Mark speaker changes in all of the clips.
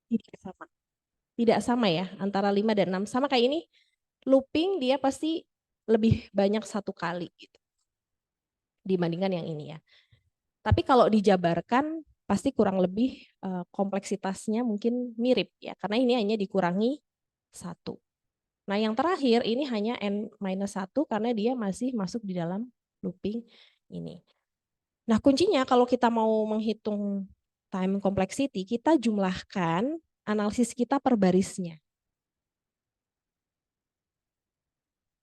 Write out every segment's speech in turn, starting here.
Speaker 1: tidak sama. Tidak sama ya, antara 5 dan 6. Sama kayak ini, looping dia pasti lebih banyak satu kali gitu, dibandingkan yang ini ya. Tapi kalau dijabarkan pasti kurang lebih kompleksitasnya mungkin mirip ya, karena ini hanya dikurangi 1. Nah yang terakhir ini hanya n-1 karena dia masih masuk di dalam looping ini. Nah kuncinya kalau kita mau menghitung time complexity, kita jumlahkan analisis kita per barisnya.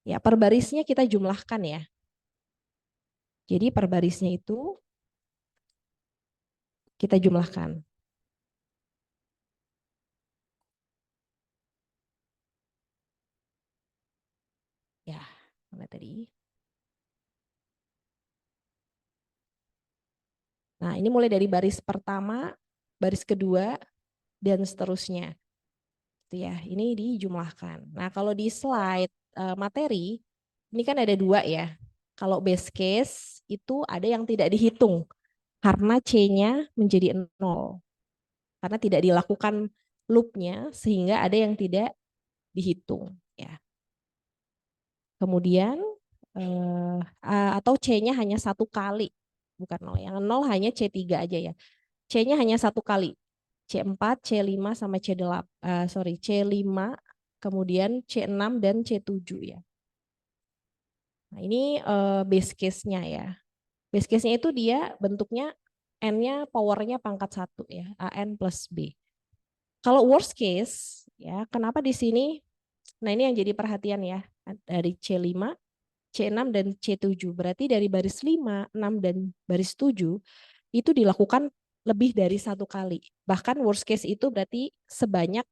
Speaker 1: Ya, per barisnya kita jumlahkan ya. Jadi per barisnya itu kita jumlahkan. Ya, mana tadi? Nah, ini mulai dari baris pertama, baris kedua, dan seterusnya. Itu ya, ini dijumlahkan. Nah, kalau di slide materi, ini kan ada 2 ya. Kalau base case itu ada yang tidak dihitung karena C-nya menjadi 0. Karena tidak dilakukan loop-nya sehingga ada yang tidak dihitung ya. Kemudian atau C-nya hanya 1 kali, bukan 0. Yang 0 hanya C3 aja ya. C-nya hanya 1 kali. C4, C5 sama C5, kemudian C6 dan C7 ya. Nah, ini base case-nya ya. Base case-nya itu dia bentuknya N-nya powernya pangkat 1 ya, AN plus B. Kalau worst case ya, kenapa di sini? Nah, ini yang jadi perhatian ya, dari C5, C6 dan C7. Berarti dari baris 5, 6 dan baris 7 itu dilakukan lebih dari 1 kali. Bahkan worst case itu berarti sebanyak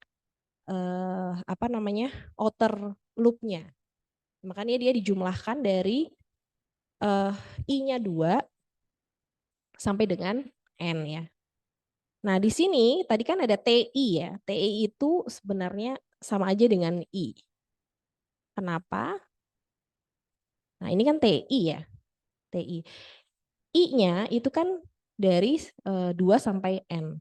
Speaker 1: outer loop-nya. Makanya dia dijumlahkan dari I-nya 2 sampai dengan N ya. Nah, di sini tadi kan ada TI ya. TI itu sebenarnya sama aja dengan I. Kenapa? Nah, ini kan TI ya. TI. I-nya itu kan dari 2 sampai N.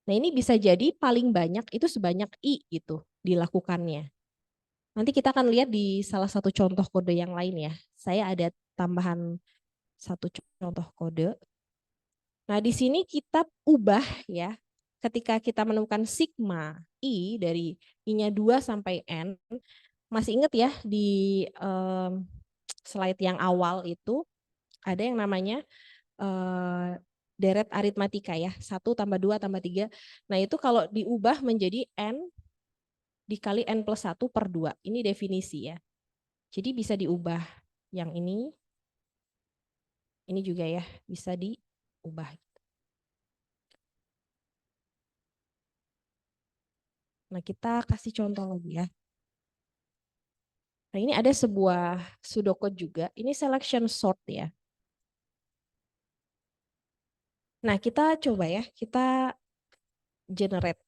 Speaker 1: Nah, ini bisa jadi paling banyak itu sebanyak I itu dilakukannya. Nanti kita akan lihat di salah satu contoh kode yang lain ya. Saya ada tambahan satu contoh kode. Nah, di sini kita ubah ya. Ketika kita menemukan sigma I dari I-nya 2 sampai N, masih ingat ya di slide yang awal itu ada yang namanya deret aritmatika ya, 1 tambah 2 tambah 3. Nah itu kalau diubah menjadi N dikali N plus 1 per 2, ini definisi ya. Jadi bisa diubah yang ini juga ya, bisa diubah. Nah kita kasih contoh lagi ya. Nah ini ada sebuah pseudocode juga, ini selection sort ya. Nah kita coba ya, kita generate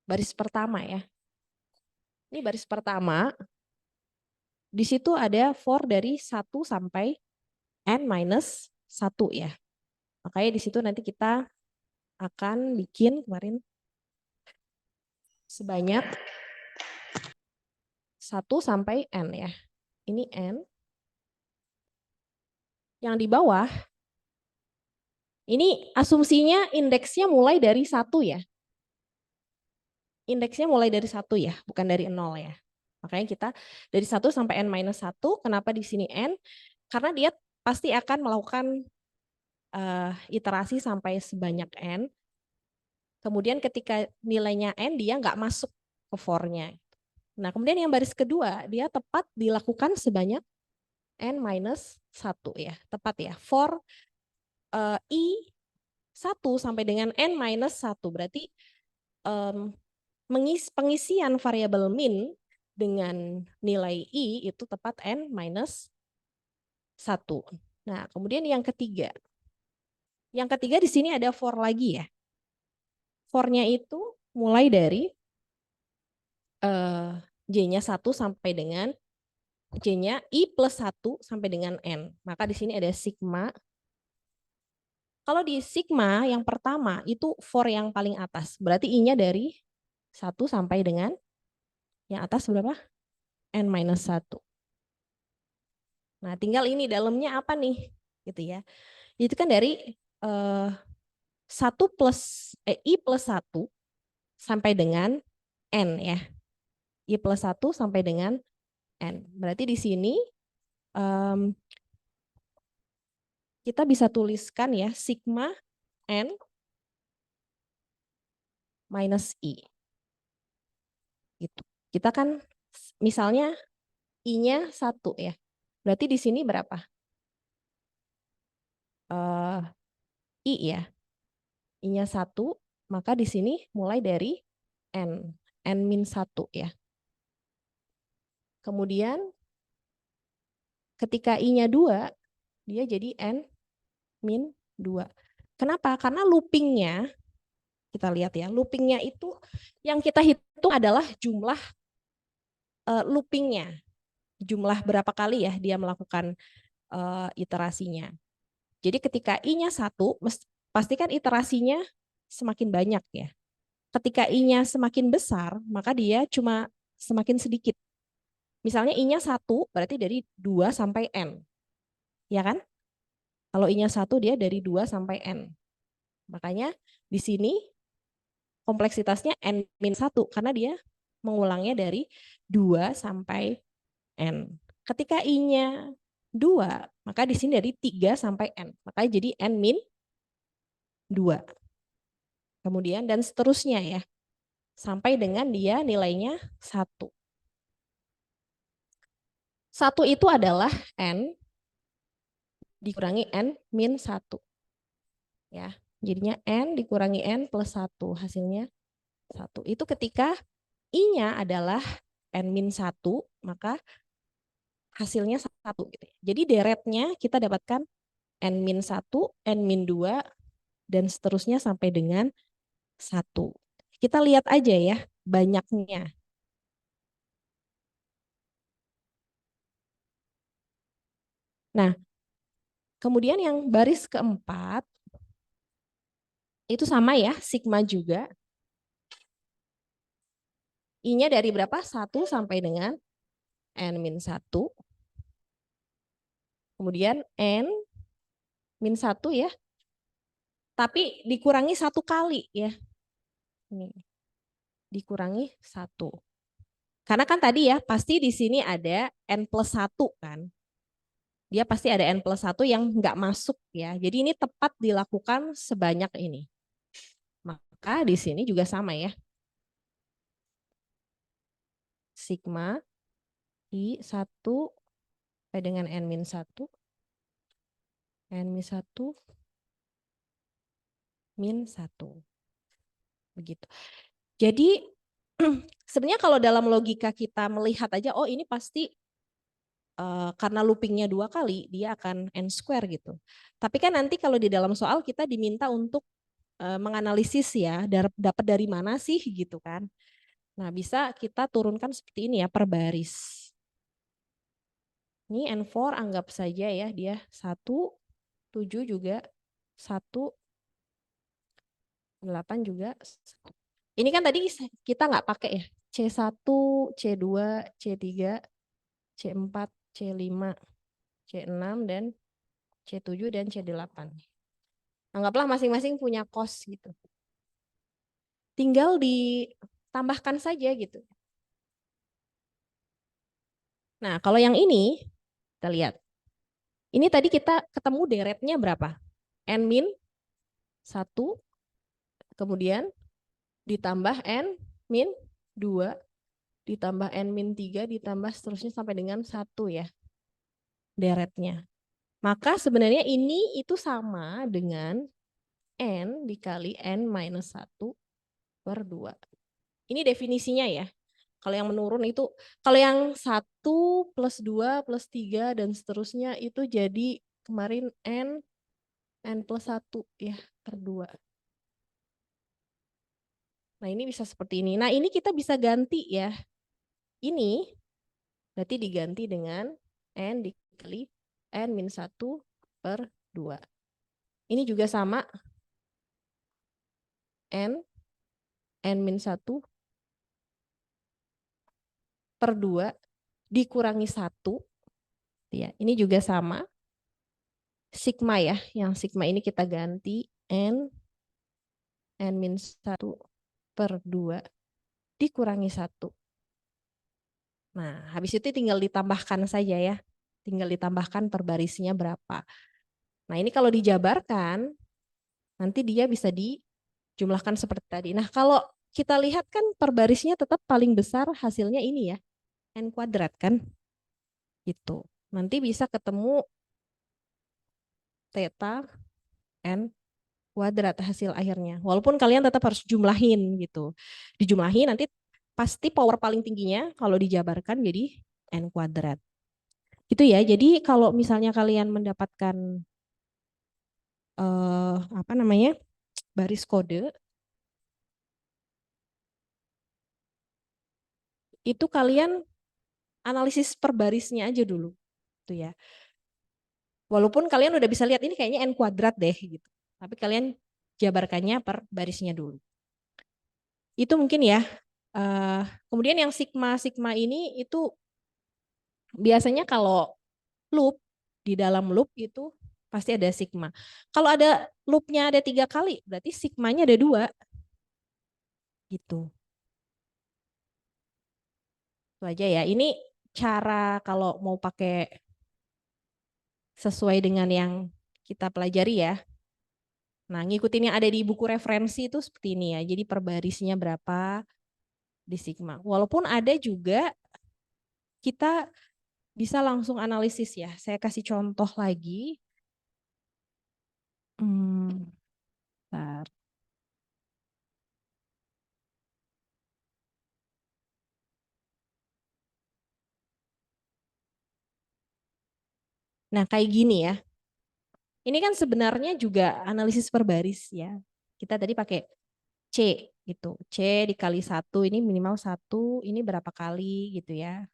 Speaker 1: baris pertama ya. Ini baris pertama, di situ ada for dari 1 sampai N minus 1 ya. Makanya di situ nanti kita akan bikin kemarin sebanyak 1 sampai N ya. Ini N. Yang di bawah, ini asumsinya indeksnya mulai dari 1 ya. Indeksnya mulai dari 1 ya, bukan dari 0 ya. Makanya kita dari 1 sampai N minus 1, kenapa di sini N? Karena dia pasti akan melakukan iterasi sampai sebanyak N. Kemudian ketika nilainya N, dia nggak masuk ke for-nya. Nah, kemudian yang baris kedua, dia tepat dilakukan sebanyak N minus 1 ya, tepat ya. For I 1 sampai dengan N minus 1, berarti pengisian variabel min dengan nilai I itu tepat N minus 1. Nah, kemudian yang ketiga. Yang ketiga di sini ada for lagi ya. For-nya itu mulai dari J-nya 1 sampai dengan J-nya I plus 1 sampai dengan N. Maka di sini ada sigma Kalau di sigma yang pertama itu for yang paling atas. Berarti I-nya dari 1 sampai dengan yang atas berapa? N-1. Nah, tinggal ini dalamnya apa nih? Gitu ya. Itu kan dari 1 plus I plus 1 sampai dengan N ya. I plus 1 sampai dengan N. Berarti di sini kita bisa tuliskan ya sigma N minus I. Gitu. Kita kan misalnya I-nya 1 ya. Berarti di sini berapa? I ya. I-nya 1, maka di sini mulai dari N. N-1 ya. Kemudian ketika I-nya 2, dia jadi N-2. Kenapa? Karena loopingnya, kita lihat ya, loopingnya itu yang kita hitung adalah jumlah loopingnya. Jumlah berapa kali ya dia melakukan iterasinya. Jadi ketika I-nya 1, pastikan iterasinya semakin banyak ya. Ketika I-nya semakin besar, maka dia cuma semakin sedikit. Misalnya I-nya 1, berarti dari 2 sampai N. Ya kan? Kalau I-nya 1, dia dari 2 sampai N. Makanya di sini kompleksitasnya N-1, karena dia mengulangnya dari 2 sampai N. Ketika I-nya 2, maka di sini dari 3 sampai N. Makanya jadi N-2. Kemudian dan seterusnya ya. Sampai dengan dia nilainya 1. 1 itu adalah N dikurangi N-1. Ya, jadinya N dikurangi N plus 1. Hasilnya 1. Itu ketika I-nya adalah N-1, maka hasilnya 1. Gitu. Jadi deretnya kita dapatkan N-1, N-2, dan seterusnya sampai dengan 1. Kita lihat aja ya banyaknya. Nah, kemudian yang baris keempat, itu sama ya, sigma juga. I-nya dari berapa? 1 sampai dengan N-1. Kemudian N-1 ya. Tapi dikurangi 1 kali ya. Ini. Dikurangi 1. Karena kan tadi ya, pasti di sini ada N plus 1 kan. Dia pasti ada N plus 1 yang nggak masuk ya. Jadi ini tepat dilakukan sebanyak ini. Maka di sini juga sama ya. Sigma I1 sampai dengan N-1. N-1 min 1. Begitu. Jadi sebenarnya kalau dalam logika kita melihat aja, oh ini pasti karena loopingnya 2 kali, dia akan N square gitu. Tapi kan nanti kalau di dalam soal kita diminta untuk menganalisis ya, dapat dari mana sih gitu kan. Nah bisa kita turunkan seperti ini ya, per baris. Ini N4 anggap saja ya, dia 1, 7 juga 1, 8 juga. Ini kan tadi kita nggak pakai ya, C1, C2, C3, C4, C5, C6, dan C7 dan C8. Anggaplah masing-masing punya kos gitu. Tinggal ditambahkan saja gitu. Nah, kalau yang ini, kita lihat. Ini tadi kita ketemu deretnya berapa? N-1, kemudian ditambah N-2, ditambah N-3, ditambah seterusnya sampai dengan 1 ya, deretnya. Maka sebenarnya ini itu sama dengan N dikali N-1 per 2. Ini definisinya ya. Kalau yang menurun itu, kalau yang 1 plus 2 plus 3 dan seterusnya itu jadi kemarin N plus 1 ya per 2. Nah ini bisa seperti ini. Nah ini kita bisa ganti ya. Ini berarti diganti dengan N dikali N-1 per 2. Ini juga sama, n-1 per 2 dikurangi 1. Ya, ini juga sama. Sigma ya, yang sigma ini kita ganti n-1 per 2 dikurangi 1. Nah, habis itu tinggal ditambahkan saja ya. Tinggal ditambahkan per barisnya berapa. Nah, ini kalau dijabarkan, nanti dia bisa dijumlahkan seperti tadi. Nah, kalau kita lihat kan per barisnya tetap paling besar hasilnya ini ya, n kuadrat kan. Gitu. Nanti bisa ketemu theta n kuadrat hasil akhirnya. Walaupun kalian tetap harus jumlahin gitu. Dijumlahin nanti pasti power paling tingginya kalau dijabarkan jadi n kuadrat. Itu ya. Jadi kalau misalnya kalian mendapatkan apa namanya? Baris kode, itu kalian analisis per barisnya aja dulu. Tuh ya. Walaupun kalian udah bisa lihat ini kayaknya n kuadrat deh gitu. Tapi kalian jabarkannya per barisnya dulu. Itu mungkin ya. Kemudian yang sigma ini itu biasanya kalau loop, di dalam loop itu pasti ada sigma. Kalau ada loopnya ada 3 kali, berarti sigmanya ada 2. Gitu. Itu aja ya. Ini cara kalau mau pakai sesuai dengan yang kita pelajari ya. Nah, ngikutin yang ada di buku referensi itu seperti ini ya. Jadi per barisnya berapa di sigma. Walaupun ada juga kita bisa langsung analisis ya. Saya kasih contoh lagi. Bentar. Nah, kayak gini ya. Ini kan sebenarnya juga analisis per baris ya. Kita tadi pakai C gitu. C dikali 1 ini minimal 1, ini berapa kali gitu ya.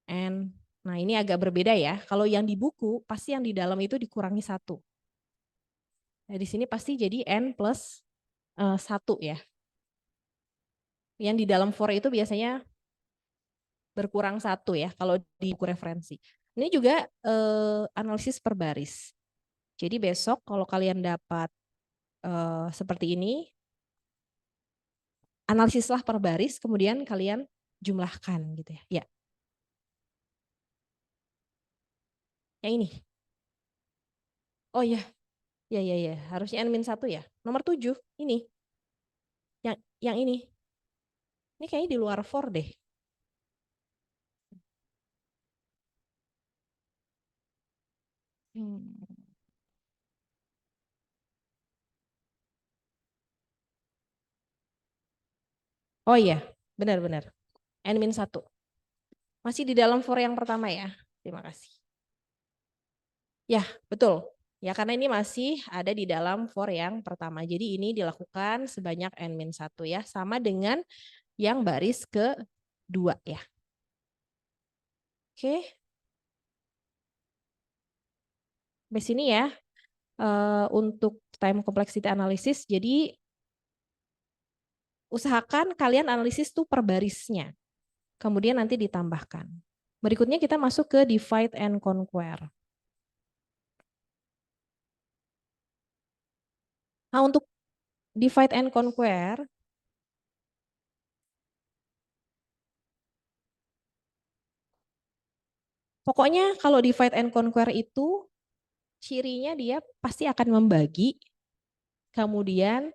Speaker 1: N. Nah, ini agak berbeda ya. Kalau yang di buku pasti yang di dalam itu dikurangi 1. Nah, di sini pasti jadi N plus 1 ya. Yang di dalam for itu biasanya berkurang 1 ya kalau di buku referensi. Ini juga analisis per baris. Jadi besok kalau kalian dapat seperti ini, analisislah per baris, kemudian kalian jumlahkan gitu ya. Ya, yang ini. Oh ya, ya. Harusnya N-1 ya. Nomor 7, ini. Yang ini. Ini kayaknya di luar for deh. Oh iya, benar-benar. N-1. Masih di dalam for yang pertama ya. Terima kasih. Ya, betul. Ya, karena ini masih ada di dalam for yang pertama. Jadi ini dilakukan sebanyak N-1 ya. Sama dengan yang baris kedua ya. Oke. Sampai sini ya. Untuk time complexity analysis. Jadi usahakan kalian analisis tuh per barisnya. Kemudian nanti ditambahkan. Berikutnya kita masuk ke divide and conquer. Nah, untuk divide and conquer, pokoknya kalau divide and conquer itu cirinya dia pasti akan membagi, kemudian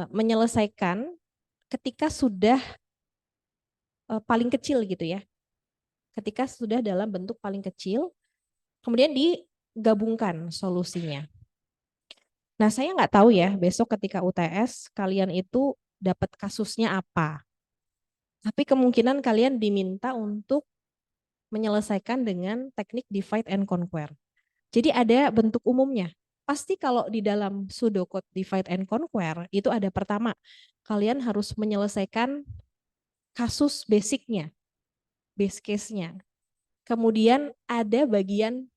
Speaker 1: menyelesaikan ketika sudah paling kecil gitu ya. Ketika sudah dalam bentuk paling kecil, kemudian digabungkan solusinya. Nah, saya nggak tahu ya besok ketika UTS kalian itu dapat kasusnya apa. Tapi kemungkinan kalian diminta untuk menyelesaikan dengan teknik divide and conquer. Jadi ada bentuk umumnya. Pasti kalau di dalam pseudocode divide and conquer itu ada pertama, kalian harus menyelesaikan kasus basicnya, base case-nya. Kemudian ada bagian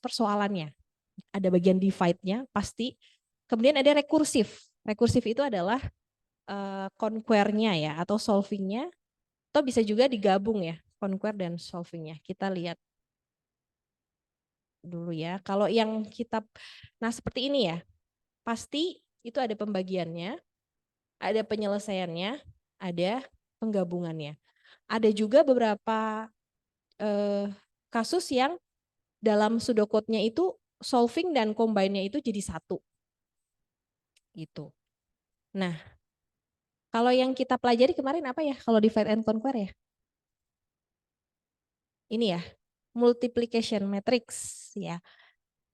Speaker 1: persoalannya. ada bagian divide-nya pasti. Kemudian ada rekursif. Rekursif itu adalah conquer-nya ya, atau solving-nya, atau bisa juga digabung ya, conquer dan solving-nya. Kita lihat dulu ya. Kalau yang kita, nah seperti ini ya, pasti itu ada pembagiannya, ada penyelesaiannya, ada penggabungannya. Ada juga beberapa kasus yang dalam pseudocode-nya itu solving dan combine-nya itu jadi satu. Gitu. Nah, kalau yang kita pelajari kemarin apa ya? Kalau divide and conquer ya? Ini ya, multiplication matrix ya.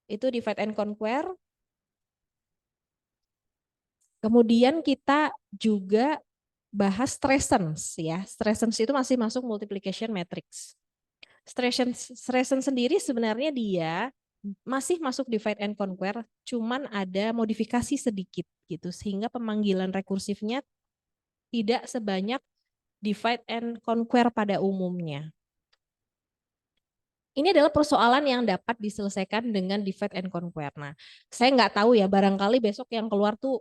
Speaker 1: Itu divide and conquer. Kemudian kita juga bahas Stressens ya. Stressens itu masih masuk multiplication matrix. Stressens sendiri sebenarnya dia masih masuk divide and conquer, cuman ada modifikasi sedikit gitu sehingga pemanggilan rekursifnya tidak sebanyak divide and conquer pada umumnya. Ini adalah persoalan yang dapat diselesaikan dengan divide and conquer. Nah, saya nggak tahu ya, barangkali besok yang keluar tuh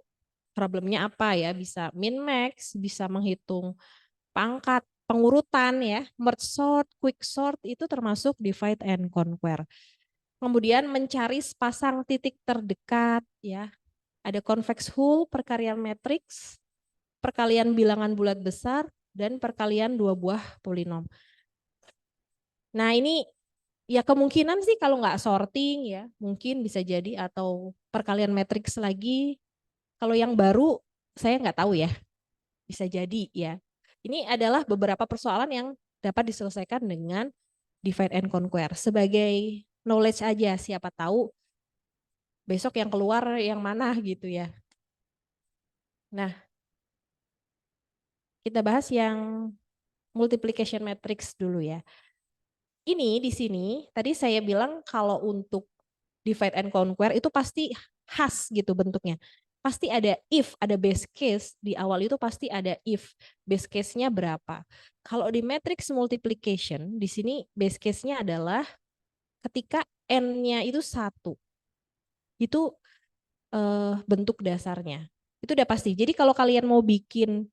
Speaker 1: problemnya apa ya, bisa min max, bisa menghitung pangkat, pengurutan ya, merge sort, quick sort itu termasuk divide and conquer. Kemudian mencari sepasang titik terdekat ya. Ada convex hull, perkalian matriks, perkalian bilangan bulat besar, dan perkalian dua buah polinom. Nah ini ya kemungkinan sih kalau nggak sorting ya mungkin bisa jadi, atau perkalian matriks lagi. Kalau yang baru saya nggak tahu ya, bisa jadi ya. Ini adalah beberapa persoalan yang dapat diselesaikan dengan divide and conquer. Sebagai knowledge aja, siapa tahu besok yang keluar yang mana gitu ya. Nah, kita bahas yang multiplication matrix dulu ya. Ini di sini tadi saya bilang kalau untuk divide and conquer itu pasti khas gitu bentuknya. Pasti ada if, ada base case, di awal itu pasti ada if, base case-nya berapa. Kalau di matrix multiplication, di sini base case-nya adalah ketika n-nya itu 1. Itu bentuk dasarnya. Itu udah pasti. Jadi kalau kalian mau bikin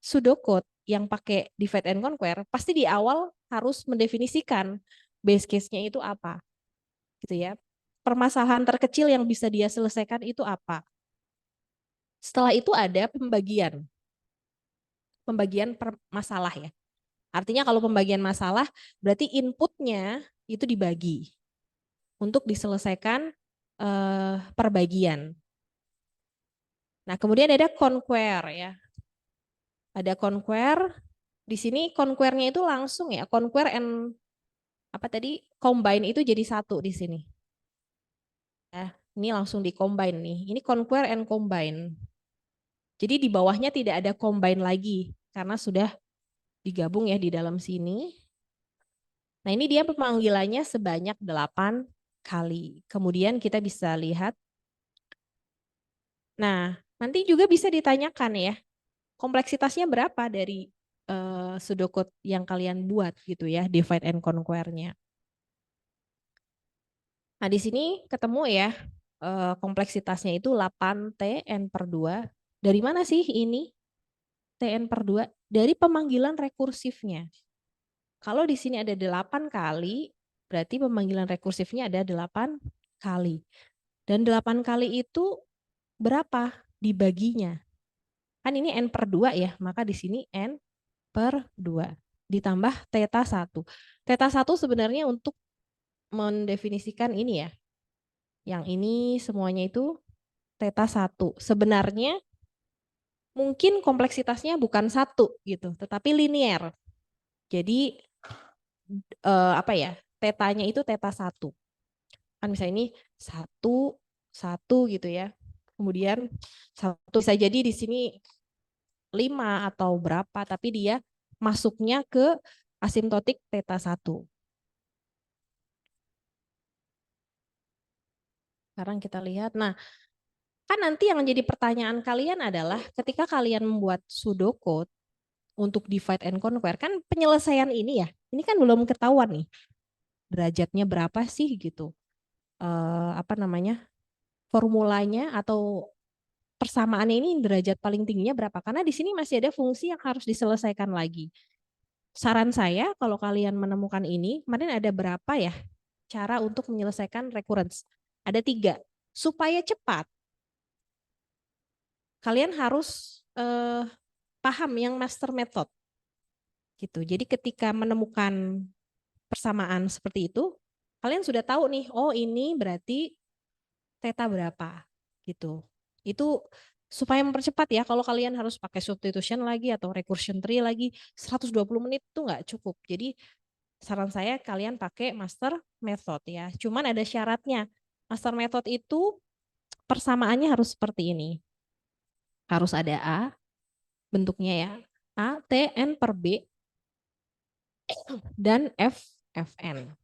Speaker 1: pseudocode yang pakai divide and conquer, pasti di awal harus mendefinisikan base case-nya itu apa. Gitu ya. Permasalahan terkecil yang bisa dia selesaikan itu apa. Setelah itu ada pembagian. Pembagian per masalah ya. Artinya kalau pembagian masalah berarti inputnya itu dibagi untuk diselesaikan perbagian. Nah, kemudian ada conquer ya. Ada conquer. Di sini conquer-nya itu langsung ya, conquer and apa tadi? Combine itu jadi satu di sini. Ini langsung di combine nih. Ini conquer and combine. Jadi di bawahnya tidak ada combine lagi karena sudah digabung ya di dalam sini. Nah, ini dia pemanggilannya sebanyak 8 kali. Kemudian kita bisa lihat. Nah, nanti juga bisa ditanyakan ya, kompleksitasnya berapa dari pseudocode yang kalian buat gitu ya, divide and conquer-nya. Nah, di sini ketemu ya kompleksitasnya itu 8T N per 2. Dari mana sih ini Tn per 2? Dari pemanggilan rekursifnya. Kalau di sini ada 8 kali, berarti pemanggilan rekursifnya ada 8 kali. Dan 8 kali itu berapa dibaginya? Kan ini N per 2 ya, maka di sini N per 2. Ditambah theta 1. Theta 1 sebenarnya untuk mendefinisikan ini ya. Yang ini semuanya itu theta 1. Sebenarnya mungkin kompleksitasnya bukan 1 gitu, tetapi linear. Jadi apa ya? Tetanya itu theta 1. Kan misalnya ini 1 1 gitu ya. Kemudian 1 bisa jadi di sini 5 atau berapa, tapi dia masuknya ke asimptotik theta 1. Sekarang kita lihat. Nah, kan nanti yang menjadi pertanyaan kalian adalah ketika kalian membuat pseudocode untuk divide and conquer, kan penyelesaian ini ya, ini kan belum ketahuan nih derajatnya berapa sih gitu. apa namanya, formulanya atau persamaannya ini derajat paling tingginya berapa. Karena di sini masih ada fungsi yang harus diselesaikan lagi. Saran saya kalau kalian menemukan ini, kemarin ada berapa ya cara untuk menyelesaikan recurrence? Ada 3. Supaya cepat, kalian harus paham yang master method. Gitu. Jadi ketika menemukan persamaan seperti itu, kalian sudah tahu nih, oh ini berarti theta berapa gitu. Itu supaya mempercepat ya, kalau kalian harus pakai substitution lagi atau recursion tree lagi, 120 menit itu nggak cukup. Jadi saran saya kalian pakai master method ya. Cuman ada syaratnya. Master method itu persamaannya harus seperti ini. Harus ada A, bentuknya ya. A, T, N per B, dan F, Fn.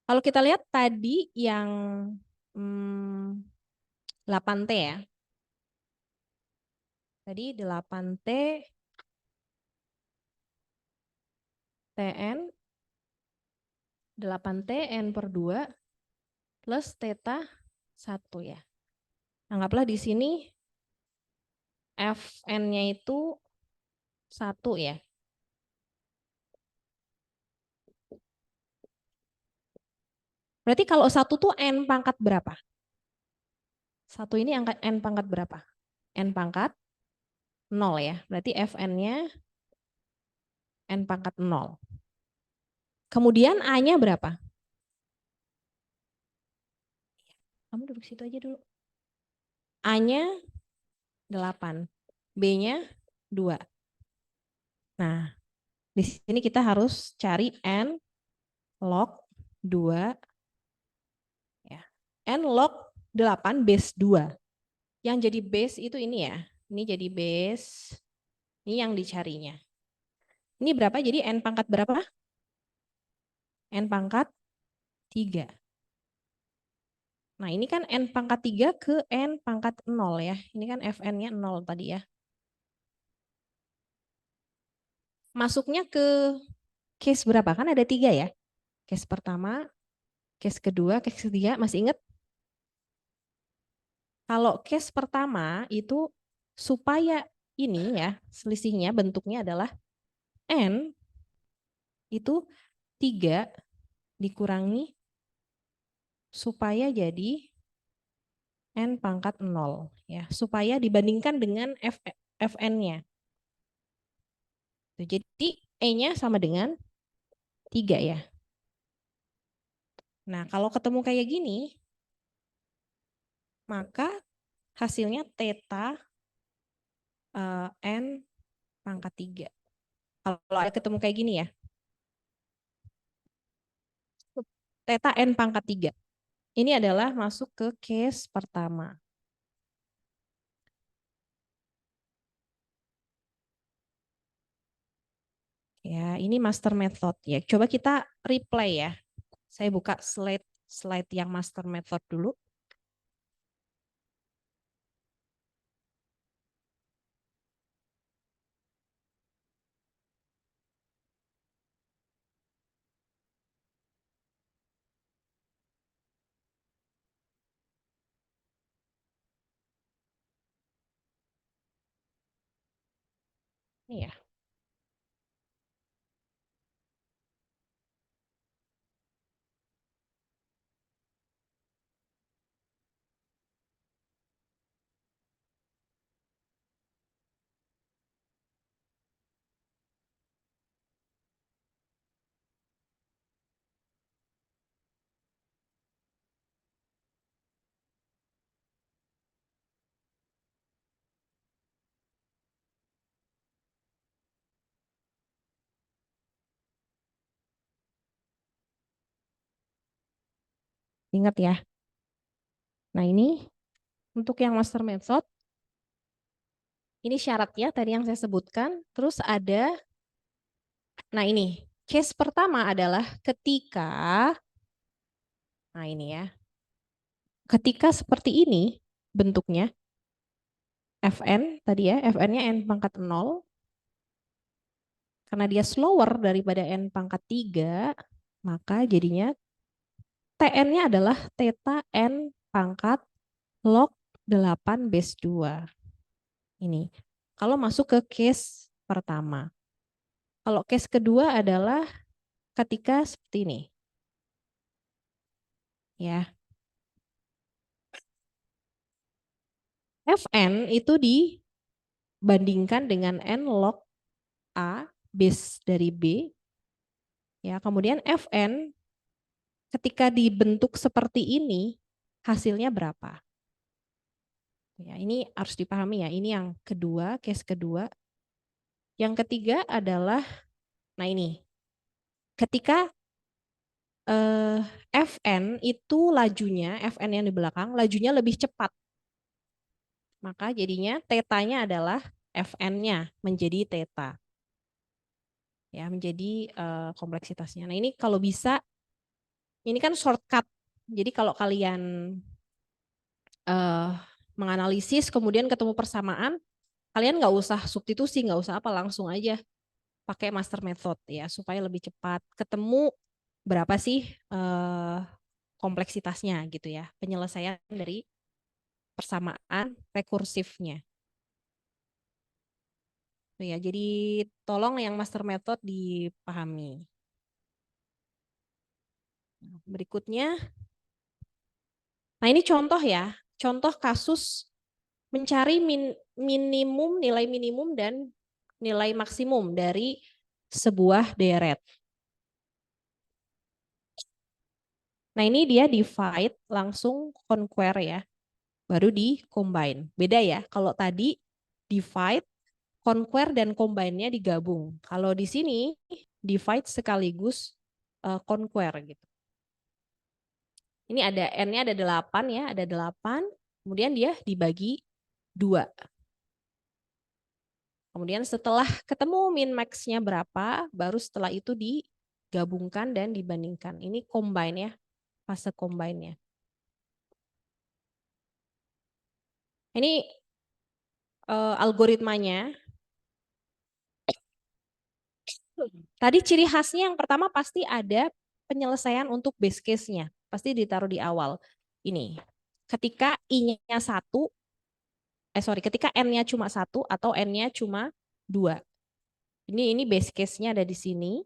Speaker 1: Kalau kita lihat tadi yang 8T ya. Tadi 8T, Tn, 8T, N per 2, plus theta 1 ya. Anggaplah di sini Fn-nya itu 1 ya. Berarti kalau 1 tuh N pangkat berapa? 1 ini angka N pangkat berapa? N pangkat 0 ya. Berarti Fn-nya N pangkat 0. Kemudian A-nya berapa? Kamu duduk situ aja dulu. A-nya 8. B-nya 2. Nah, di sini kita harus cari N log 2 ya. N log 8 base 2. Yang jadi base itu ini ya. Ini jadi base. Ini yang dicarinya. Ini berapa? Jadi N pangkat berapa? N pangkat 3. Nah, ini kan N pangkat 3 ke N pangkat 0 ya. Ini kan Fn-nya 0 tadi ya. Masuknya ke case berapa? Kan ada 3 ya. Case pertama, case kedua, case ketiga. Masih ingat? Kalau case pertama itu supaya ini ya, selisihnya bentuknya adalah N itu 3 dikurangi supaya jadi N pangkat 0 ya, supaya dibandingkan dengan Fn-nya. Jadi E-nya sama dengan 3 ya. Nah, kalau ketemu kayak gini, maka hasilnya theta N pangkat 3. Kalau ketemu kayak gini ya, theta N pangkat 3. Ini adalah masuk ke case pertama. Ya, ini master method ya. Coba kita replay ya. Saya buka slide yang master method dulu. Ini ya. Ingat ya. Nah, ini untuk yang master method, ini syaratnya tadi yang saya sebutkan. Terus ada, nah ini, case pertama adalah ketika, nah ini ya, ketika seperti ini bentuknya, Fn tadi ya, Fn-nya N pangkat 0, karena dia slower daripada N pangkat 3, maka jadinya Tn-nya adalah theta n pangkat log 8 base 2. Ini. Kalau masuk ke case pertama. Kalau case kedua adalah ketika seperti ini. Ya. Fn itu dibandingkan dengan n log A base dari B. Ya, kemudian Fn ketika dibentuk seperti ini hasilnya berapa? Ya, ini harus dipahami ya. Ini yang kedua, case kedua. Yang ketiga adalah, nah ini, ketika Fn itu lajunya, Fn yang di belakang, lajunya lebih cepat. Maka jadinya tetanya adalah Fn-nya menjadi teta. Ya, menjadi kompleksitasnya. Nah ini kalau bisa, ini kan shortcut. Jadi kalau kalian menganalisis, kemudian ketemu persamaan, kalian nggak usah substitusi, nggak usah apa, langsung aja pakai master method ya supaya lebih cepat ketemu berapa sih kompleksitasnya gitu ya, penyelesaian dari persamaan rekursifnya. Ya, jadi tolong yang master method dipahami. Berikutnya, nah ini contoh ya, contoh kasus mencari minimum, nilai minimum dan nilai maksimum dari sebuah deret. Nah ini dia divide langsung conquer ya, baru di combine. Beda ya, kalau tadi divide, conquer dan combine-nya digabung. Kalau di sini divide sekaligus conquer gitu. Ini ada n-nya ada 8 ya, ada 8. Kemudian dia dibagi 2. Kemudian setelah ketemu min max-nya berapa, baru setelah itu digabungkan dan dibandingkan. Ini combine ya, fase combine-nya. Ini algoritmanya. Tadi ciri khasnya yang pertama pasti ada penyelesaian untuk base case-nya. Pasti ditaruh di awal. Ini, ketika I-nya 1, ketika N-nya cuma 1 atau N-nya cuma 2. Ini base case-nya ada di sini.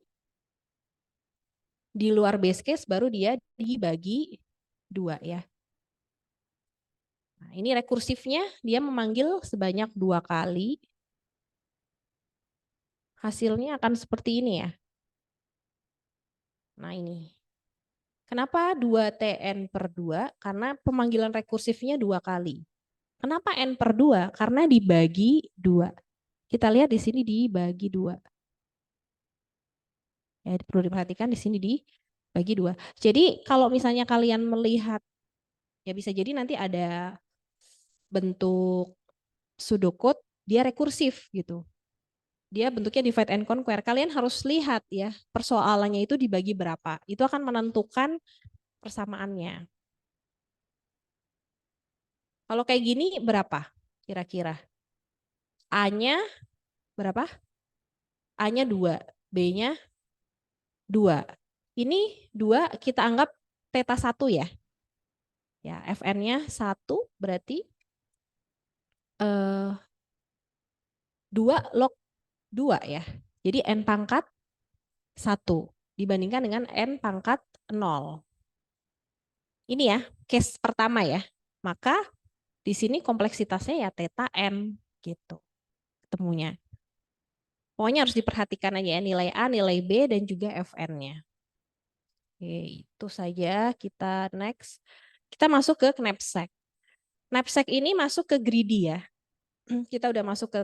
Speaker 1: Di luar base case baru dia dibagi 2 ya. Nah, ini rekursifnya dia memanggil sebanyak 2 kali. Hasilnya akan seperti ini ya. Nah ini. Kenapa 2TN per 2? Karena pemanggilan rekursifnya 2 kali. Kenapa N per 2? Karena dibagi 2. Kita lihat di sini dibagi 2. Ya, perlu diperhatikan di sini dibagi 2. Jadi kalau misalnya kalian melihat, ya bisa jadi nanti ada bentuk pseudocode, dia rekursif gitu. Dia bentuknya divide and conquer. Kalian harus lihat ya, persoalannya itu dibagi berapa. Itu akan menentukan persamaannya. Kalau kayak gini berapa kira-kira? A-nya berapa? A-nya 2, B-nya 2. Ini 2 kita anggap theta 1 ya. Ya, Fn-nya 1 berarti 2 log 2 ya. Jadi N pangkat 1 dibandingkan dengan N pangkat 0. Ini ya, case pertama ya. Maka di sini kompleksitasnya ya theta N gitu ketemunya. Pokoknya harus diperhatikan aja ya nilai A, nilai B, dan juga Fn-nya. Oke, itu saja. Kita next. Kita masuk ke knapsack. Knapsack ini masuk ke greedy ya. Kita udah masuk ke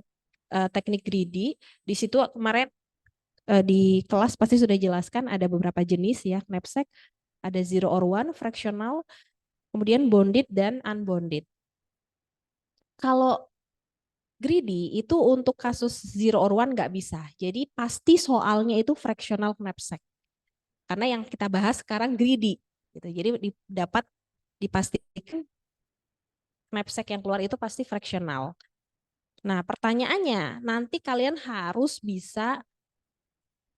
Speaker 1: teknik greedy. Di situ kemarin di kelas pasti sudah jelaskan ada beberapa jenis ya knapsack. Ada zero or one, fractional, kemudian bonded dan unbonded. Kalau greedy itu untuk kasus zero or one nggak bisa. Jadi pasti soalnya itu fractional knapsack. Karena yang kita bahas sekarang greedy. Gitu. Jadi dapat dipastikan knapsack yang keluar itu pasti fractional. Nah pertanyaannya nanti kalian harus bisa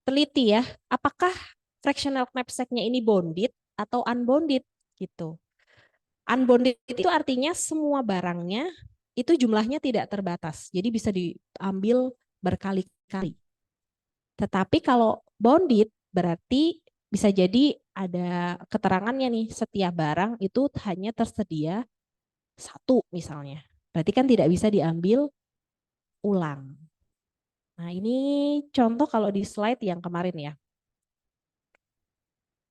Speaker 1: teliti ya. Apakah fractional knapsacknya ini bonded atau unbounded gitu. Unbounded itu artinya semua barangnya itu jumlahnya tidak terbatas. Jadi bisa diambil berkali-kali. Tetapi kalau bounded berarti bisa jadi ada keterangannya nih, setiap barang itu hanya tersedia satu misalnya. Berarti kan tidak bisa diambil ulang. Nah, ini contoh kalau di slide yang kemarin ya.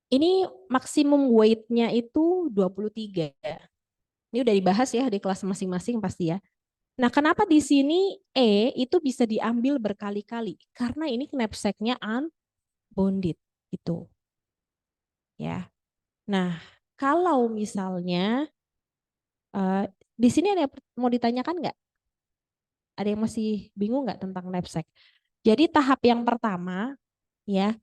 Speaker 1: Ini maksimum weight-nya itu 23. Ini udah dibahas ya di kelas masing-masing pasti ya. Nah, kenapa di sini E itu bisa diambil berkali-kali? Karena ini knapsack-nya unbounded itu. Ya. Nah, kalau misalnya di sini ada yang mau ditanyakan nggak? Ada yang masih bingung nggak tentang knapsack? Jadi tahap yang pertama ya,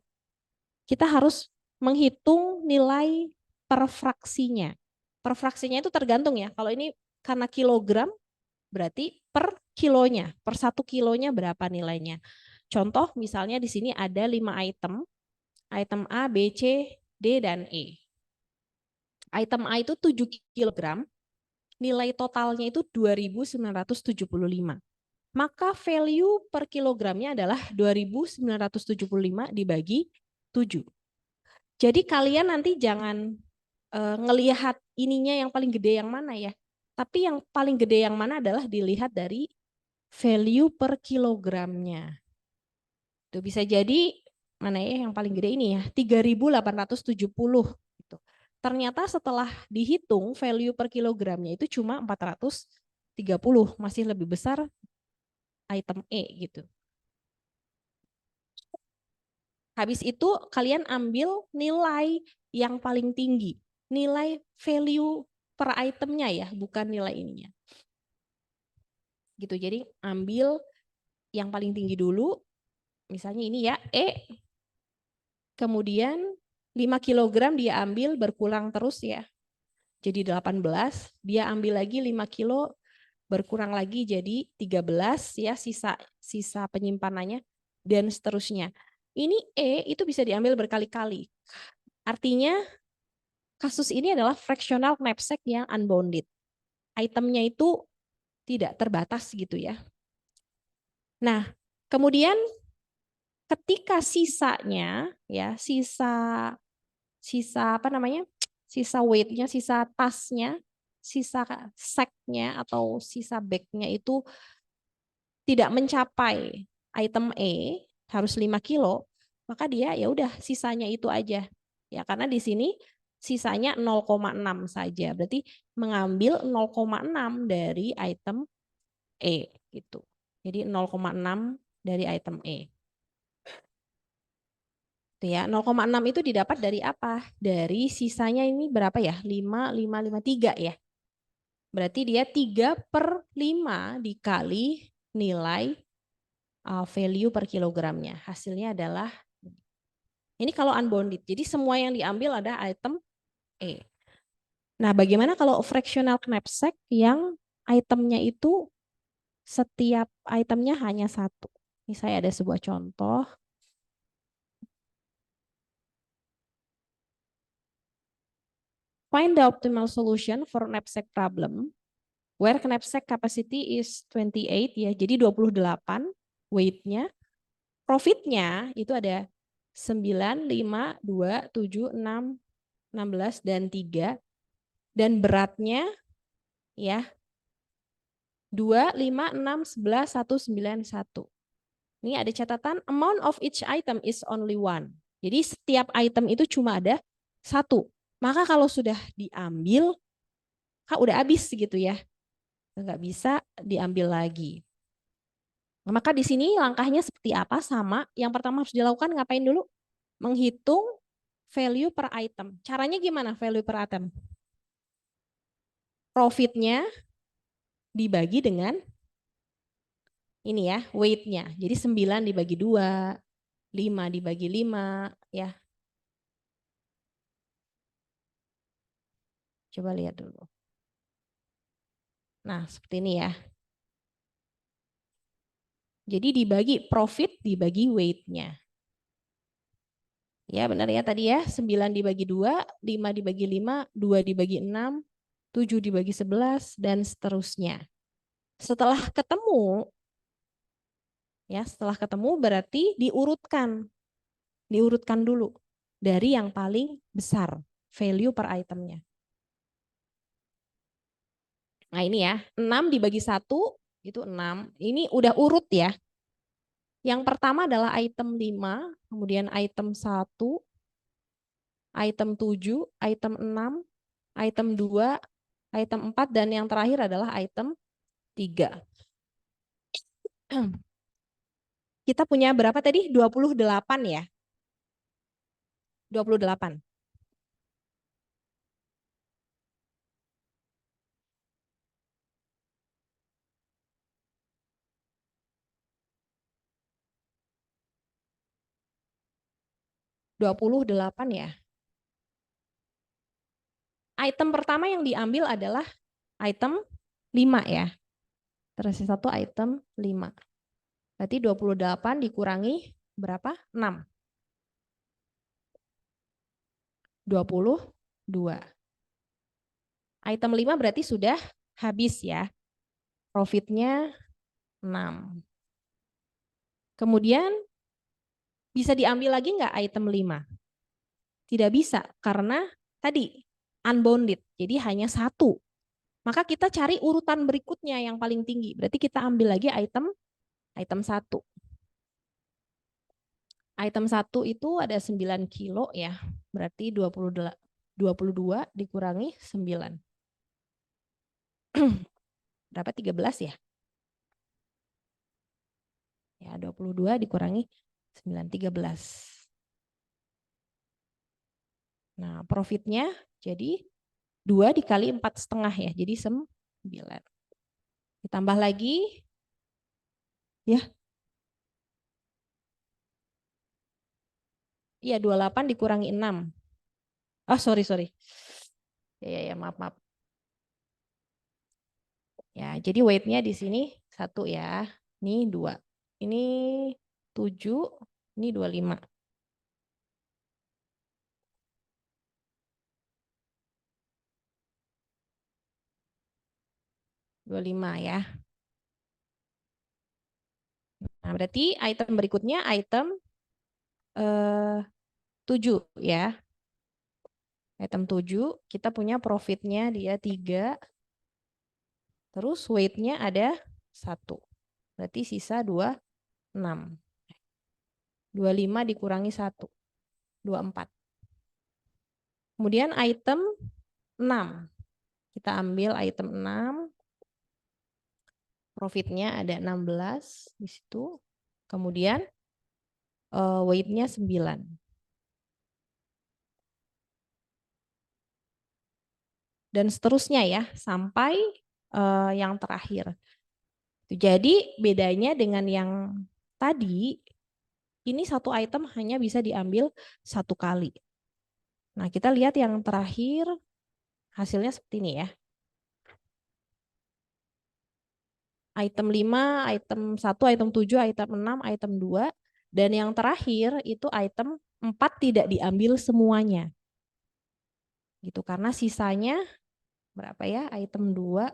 Speaker 1: kita harus menghitung nilai per fraksinya. Per fraksinya itu tergantung ya. Kalau ini karena kilogram berarti per kilonya, per 1 kilonya berapa nilainya. Contoh misalnya di sini ada 5 item, item A, B, C, D, dan E. Item A itu 7 kilogram, nilai totalnya itu 2.975. Maka value per kilogramnya adalah 2.975 dibagi 7. Jadi kalian nanti jangan ngelihat ininya yang paling gede yang mana ya. Tapi yang paling gede yang mana adalah dilihat dari value per kilogramnya. Itu bisa jadi mana ya yang paling gede ini ya, 3.870 gitu. Ternyata setelah dihitung value per kilogramnya itu cuma 430, masih lebih besar item E gitu. Habis itu kalian ambil nilai yang paling tinggi, nilai value per itemnya ya, bukan nilai ininya. Gitu, jadi ambil yang paling tinggi dulu, misalnya ini ya, E, kemudian 5 kilogram dia ambil berkurang terus ya, jadi 18, dia ambil lagi 5 kilo, berkurang lagi jadi 13 ya, sisa penyimpanannya, dan seterusnya. Ini E itu bisa diambil berkali-kali. Artinya kasus ini adalah fractional knapsack yang unbounded. Itemnya itu tidak terbatas gitu ya. Nah, kemudian ketika sisanya ya, sisa apa namanya? Sisa weight-nya, sisa tasnya, sisa sack-nya atau sisa bag-nya itu tidak mencapai item E, harus 5 kilo, maka dia ya udah sisanya itu aja. Ya, karena di sini sisanya 0,6 saja. Berarti mengambil 0,6 dari item E gitu. Jadi 0,6 dari item E. Itu ya, 0,6 itu didapat dari apa? Dari sisanya ini berapa ya? 5, 5, 5, 3 ya. Berarti dia 3/5 dikali nilai value per kilogramnya. Hasilnya adalah, ini kalau unbounded. Jadi semua yang diambil ada item E. Nah, bagaimana kalau fractional knapsack yang itemnya itu setiap itemnya hanya satu? Ini saya ada sebuah contoh. Find the optimal solution for knapsack problem where knapsack capacity is 28 ya. Jadi 28 weight-nya. Profit-nya itu ada 9, 5, 2, 7, 6, 16 dan 3, dan beratnya ya 2, 5, 6, 11, 1, 9, 1. Ini ada catatan amount of each item is only one. Jadi setiap item itu cuma ada satu. Maka kalau sudah diambil, udah habis gitu ya. Nggak bisa diambil lagi. Maka di sini langkahnya seperti apa? Sama. Yang pertama harus dilakukan ngapain dulu? Menghitung value per item. Caranya gimana value per item? Profitnya dibagi dengan ini ya, weight-nya. Jadi 9 dibagi 2, 5 dibagi 5 ya. Coba lihat dulu. Nah, seperti ini ya. Jadi dibagi profit dibagi weight-nya. Ya benar ya tadi ya, 9 dibagi 2, 5 dibagi 5, 2 dibagi 6, 7 dibagi 11, dan seterusnya. Setelah ketemu, ya setelah ketemu berarti diurutkan. Diurutkan dulu dari yang paling besar value per itemnya. Nah ini ya, 6 dibagi 1 itu 6. Ini udah urut ya. Yang pertama adalah item 5, kemudian item 1, item 7, item 6, item 2, item 4, dan yang terakhir adalah item 3. Kita punya berapa tadi? 28 ya? 28. 28 ya. Item pertama yang diambil adalah item 5 ya. Terus satu item 5. Berarti 28 dikurangi berapa? 6. 22. Item 5 berarti sudah habis ya. Profitnya 6. Kemudian bisa diambil lagi nggak item 5? Tidak bisa karena tadi unbounded. Jadi hanya satu. Maka kita cari urutan berikutnya yang paling tinggi. Berarti kita ambil lagi item 1. Item 1 itu ada 9 kilo ya. Berarti 22 dikurangi 9. Berapa? 13 ya? Ya, 22 dikurangi 9, 13. Nah, profitnya jadi 2 dikali 4,5 ya. Jadi 9. Ditambah lagi ya. Iya, 28 dikurangi 6. Oh, sorry. Ya, maaf. Ya, jadi weight-nya di sini 1 ya. Ini 2. Ini 7, ini 25. 25 ya. Nah, berarti item berikutnya item 7 ya. Item 7 kita punya profitnya dia 3. Terus weight-nya ada 1. Berarti sisa 26. 25 dikurangi 1. 24. Kemudian item 6. Kita ambil item 6. Profitnya ada 16 di situ. Kemudian weight-nya 9. Dan seterusnya ya sampai yang terakhir. Jadi bedanya dengan yang tadi, ini satu item hanya bisa diambil satu kali. Nah, kita lihat yang terakhir hasilnya seperti ini ya. Item 5, item 1, item 7, item 6, item 2. Dan yang terakhir itu item 4 tidak diambil semuanya. Gitu, karena sisanya berapa ya? Item 2.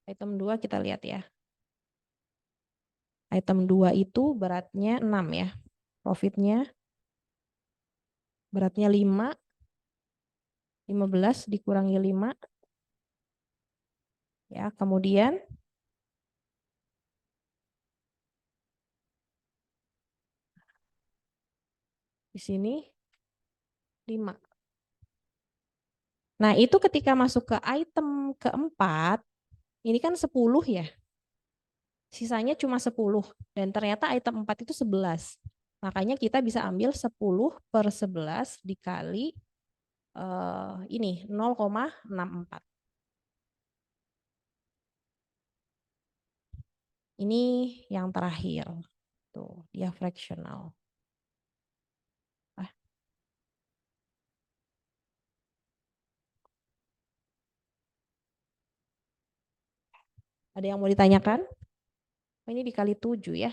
Speaker 1: Item 2 kita lihat ya. Item 2 itu beratnya 6 ya. Profitnya beratnya 5. 15 dikurangi 5. Ya, kemudian di sini 5. Nah, itu ketika masuk ke item keempat, ini kan 10 ya. Sisanya cuma 10. Dan ternyata item 4 itu 11. Makanya kita bisa ambil 10/11 dikali ini 0,64. Ini yang terakhir. Tuh, dia fractional. Ada yang mau ditanyakan? Ini dikali 7 ya.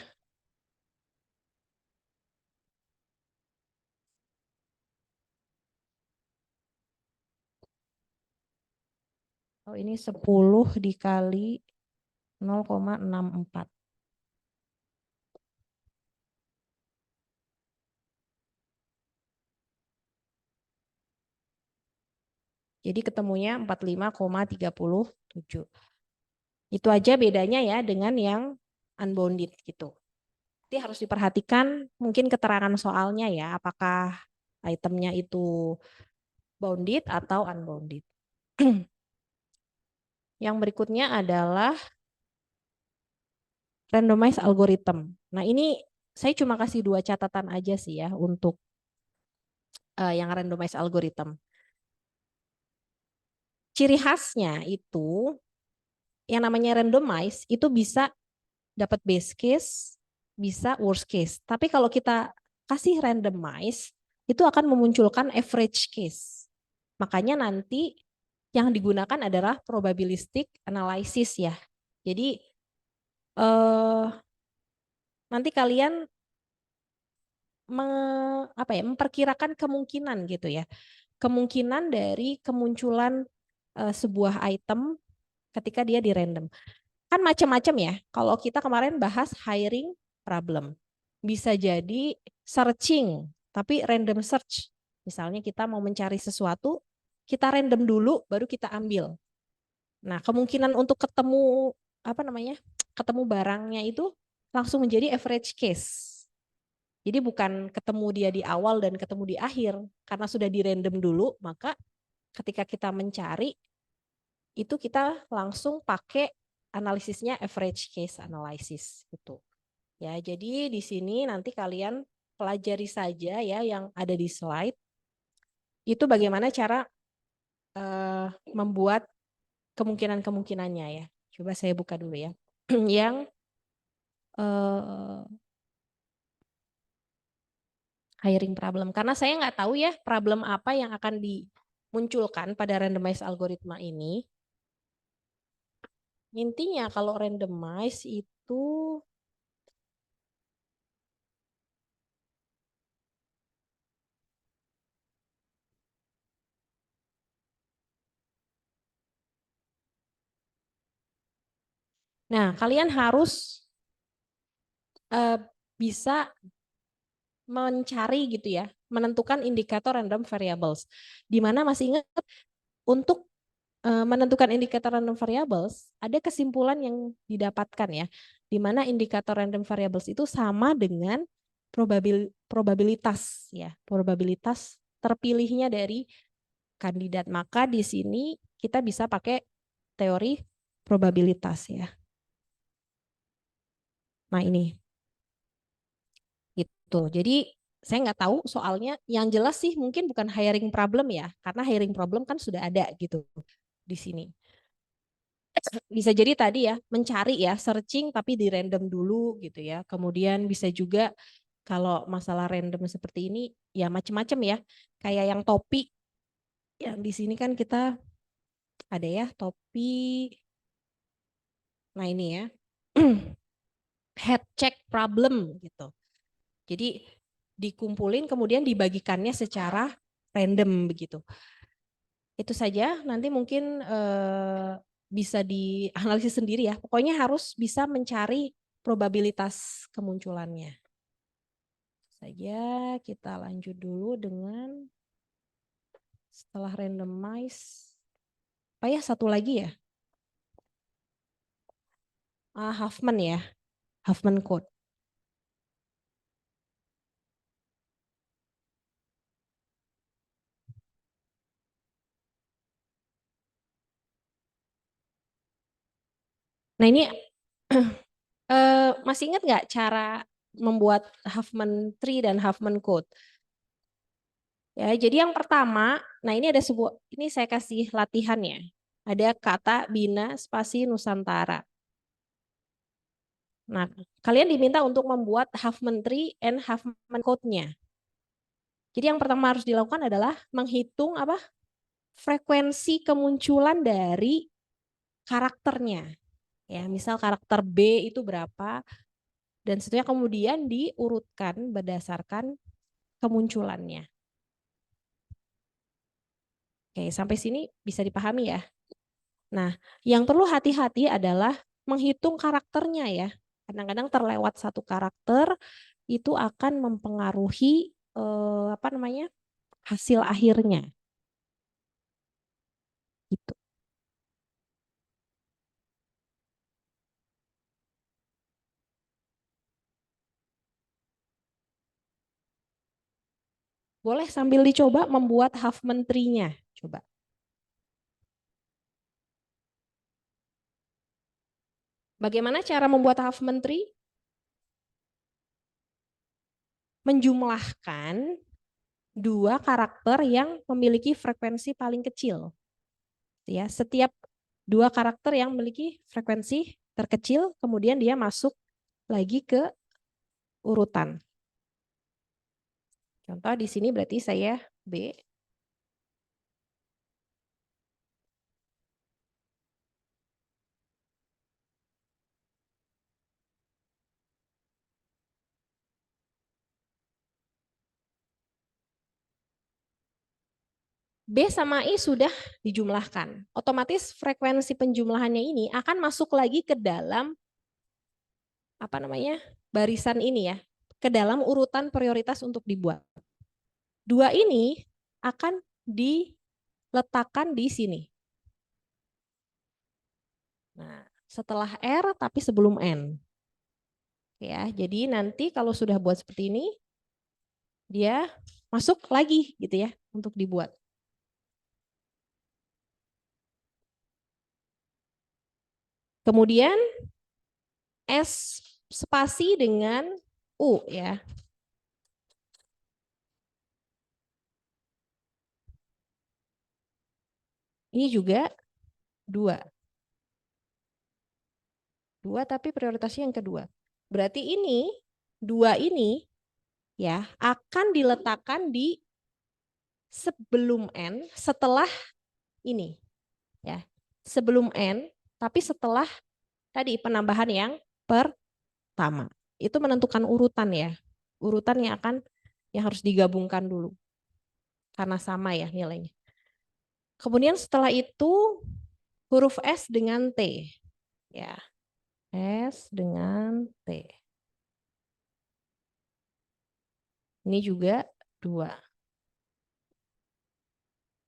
Speaker 1: Oh, ini 10 dikali 0,64. Jadi ketemunya 45,37. Itu aja bedanya ya dengan yang unbounded gitu. Jadi harus diperhatikan mungkin keterangan soalnya ya, apakah itemnya itu bounded atau unbounded. Yang berikutnya adalah randomize algorithm. Nah, ini saya cuma kasih 2 catatan aja sih ya untuk yang randomize algorithm. Ciri khasnya itu yang namanya randomize itu bisa dapat base case, bisa worst case. Tapi kalau kita kasih randomize, itu akan memunculkan average case. Makanya nanti yang digunakan adalah probabilistic analysis ya. Jadi nanti kalian memperkirakan kemungkinan gitu ya. Kemungkinan dari kemunculan sebuah item ketika dia di random. Kan macam-macam ya. Kalau kita kemarin bahas hiring problem. Bisa jadi searching, tapi random search. Misalnya kita mau mencari sesuatu, kita random dulu baru kita ambil. Nah, kemungkinan untuk ketemu ketemu barangnya itu langsung menjadi average case. Jadi bukan ketemu dia di awal dan ketemu di akhir. Karena sudah di random dulu, maka ketika kita mencari, itu kita langsung pakai analisisnya average case analysis gitu. Ya, jadi di sini nanti kalian pelajari saja ya yang ada di slide. Itu bagaimana cara membuat kemungkinan-kemungkinannya ya. Coba saya buka dulu ya. Yang hiring problem. Karena saya nggak tahu ya problem apa yang akan dimunculkan pada randomize algoritma ini. Intinya kalau randomize itu kalian harus bisa mencari gitu ya, menentukan indikator random variables. Di mana masih ingat untuk menentukan indikator random variables, ada kesimpulan yang didapatkan ya, di mana indikator random variables itu sama dengan probabilitas ya, probabilitas terpilihnya dari kandidat. Maka di sini kita bisa pakai teori probabilitas ya. Nah ini gitu. Jadi saya nggak tahu soalnya yang jelas sih mungkin bukan hiring problem ya, karena hiring problem kan sudah ada gitu di sini. Bisa jadi tadi ya mencari ya searching tapi di random dulu gitu ya. Kemudian bisa juga kalau masalah random seperti ini ya macam-macam ya. Kayak yang topi yang di sini kan kita ada ya topi. Nah ini ya head check problem gitu. Jadi dikumpulin kemudian dibagikannya secara random begitu. Itu saja, nanti mungkin bisa dianalisis sendiri ya. Pokoknya harus bisa mencari probabilitas kemunculannya. Saja kita lanjut dulu dengan setelah randomize. Apa ya satu lagi ya? Huffman ya, Huffman code. Nah ini masih ingat nggak cara membuat Huffman tree dan Huffman code? Ya, jadi yang pertama, nah ini ada sebuah, ini saya kasih latihan ya. Ada kata Bina spasi Nusantara. Nah, kalian diminta untuk membuat Huffman tree and Huffman code-nya. Jadi yang pertama harus dilakukan adalah menghitung apa? Frekuensi kemunculan dari karakternya. Ya, misal karakter B itu berapa dan seterusnya kemudian diurutkan berdasarkan kemunculannya. Oke, sampai sini bisa dipahami ya. Nah, yang perlu hati-hati adalah menghitung karakternya ya. Kadang-kadang terlewat satu karakter itu akan mempengaruhi apa namanya hasil akhirnya. Gitu. Boleh sambil dicoba membuat half menterinya. Coba. Bagaimana cara membuat half menteri? Menjumlahkan dua karakter yang memiliki frekuensi paling kecil. Ya, setiap dua karakter yang memiliki frekuensi terkecil, kemudian dia masuk lagi ke urutan. Contoh di sini berarti saya B. B sama I sudah dijumlahkan. Otomatis frekuensi penjumlahannya ini akan masuk lagi ke dalam apa namanya? Barisan ini ya, ke dalam urutan prioritas untuk dibuat. Dua ini akan diletakkan di sini. Nah, setelah R tapi sebelum N. Ya, jadi nanti kalau sudah buat seperti ini, dia masuk lagi gitu ya untuk dibuat. Kemudian S spasi dengan U ya. Ini juga dua. Dua tapi prioritasnya yang kedua. Berarti ini, dua ini ya akan diletakkan di sebelum N setelah ini. Ya. Sebelum N tapi setelah tadi penambahan yang pertama. Itu menentukan urutan ya. Urutan yang harus digabungkan dulu. Karena sama ya nilainya. Kemudian setelah itu huruf S dengan T. Ya, S dengan T. Ini juga 2.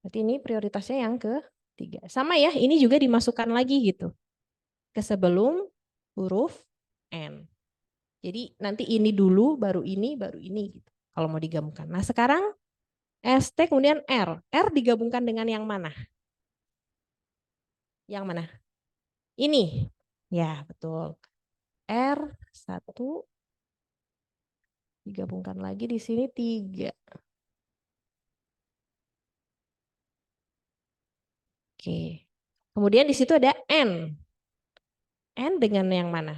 Speaker 1: Berarti ini prioritasnya yang ketiga. Sama ya, ini juga dimasukkan lagi gitu. Ke sebelum huruf N. Jadi nanti ini dulu, baru ini gitu. Kalau mau digabungkan. Nah sekarang ST kemudian R. R digabungkan dengan yang mana? Yang mana? Ini. Ya, betul. R1 digabungkan lagi di sini 3. Oke. Kemudian di situ ada N. N dengan yang mana?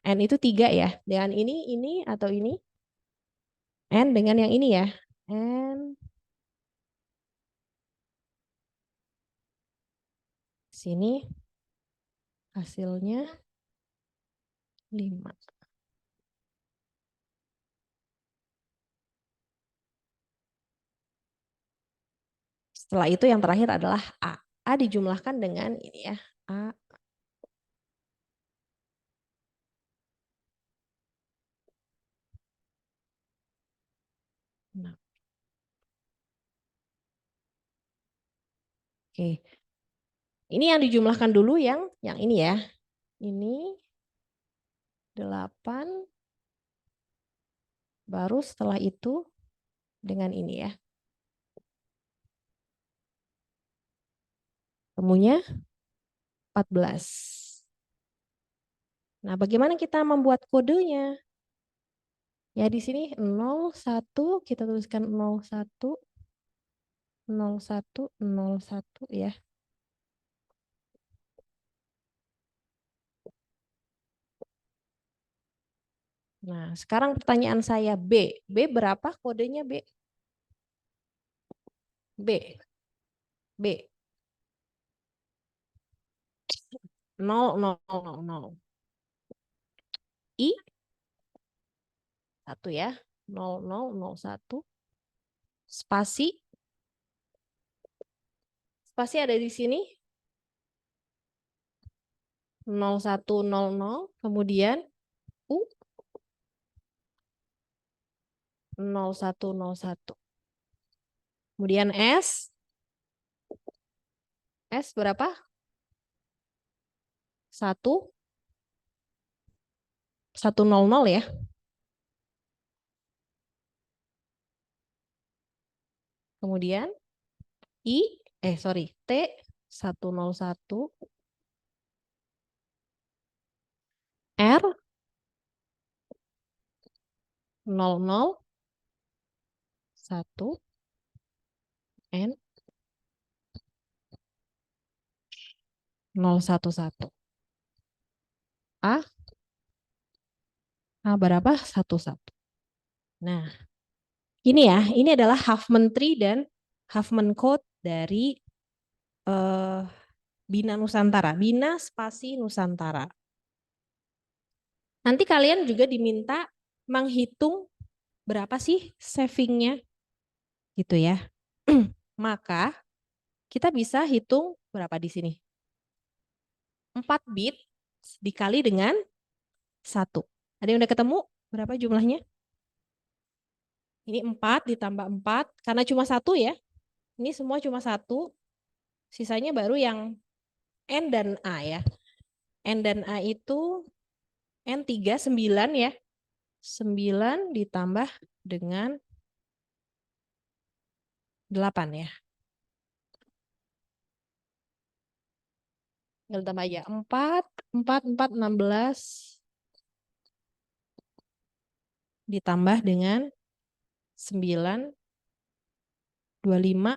Speaker 1: N itu 3 ya. Dengan ini atau ini? N dengan yang ini ya. N sini hasilnya 5. Setelah itu yang terakhir adalah A. A dijumlahkan dengan ini ya. A. Nah, oke. Ini yang dijumlahkan dulu yang ini ya. Ini 8. Baru setelah itu dengan ini ya. Temunya 14. Nah, bagaimana kita membuat kodenya? Ya di sini 01 kita tuliskan 01 01 01 ya. Nah, sekarang pertanyaan saya B. B berapa kodenya B? B. B. 0000. I 1 ya. 0001 spasi Spasi ada di sini. 0100, kemudian U 0101. Kemudian S berapa? 100 ya. Kemudian T 101, R 001, N 011. A berapa? 11. Nah, ini ya, ini adalah Huffman tree dan Huffman code dari Bina Nusantara, Bina Spasi Nusantara. Nanti kalian juga diminta menghitung berapa sih savingnya, gitu ya. Maka kita bisa hitung berapa di sini. 4 bit dikali dengan 1. Ada yang udah ketemu berapa jumlahnya? Ini 4 ditambah 4, karena cuma 1 ya. Ini semua cuma 1, sisanya baru yang N dan A ya. N dan A itu N3 9 ya. 9 ditambah dengan 8 ya. Tinggal tambah aja. 4, 16. Ditambah dengan 9, 25.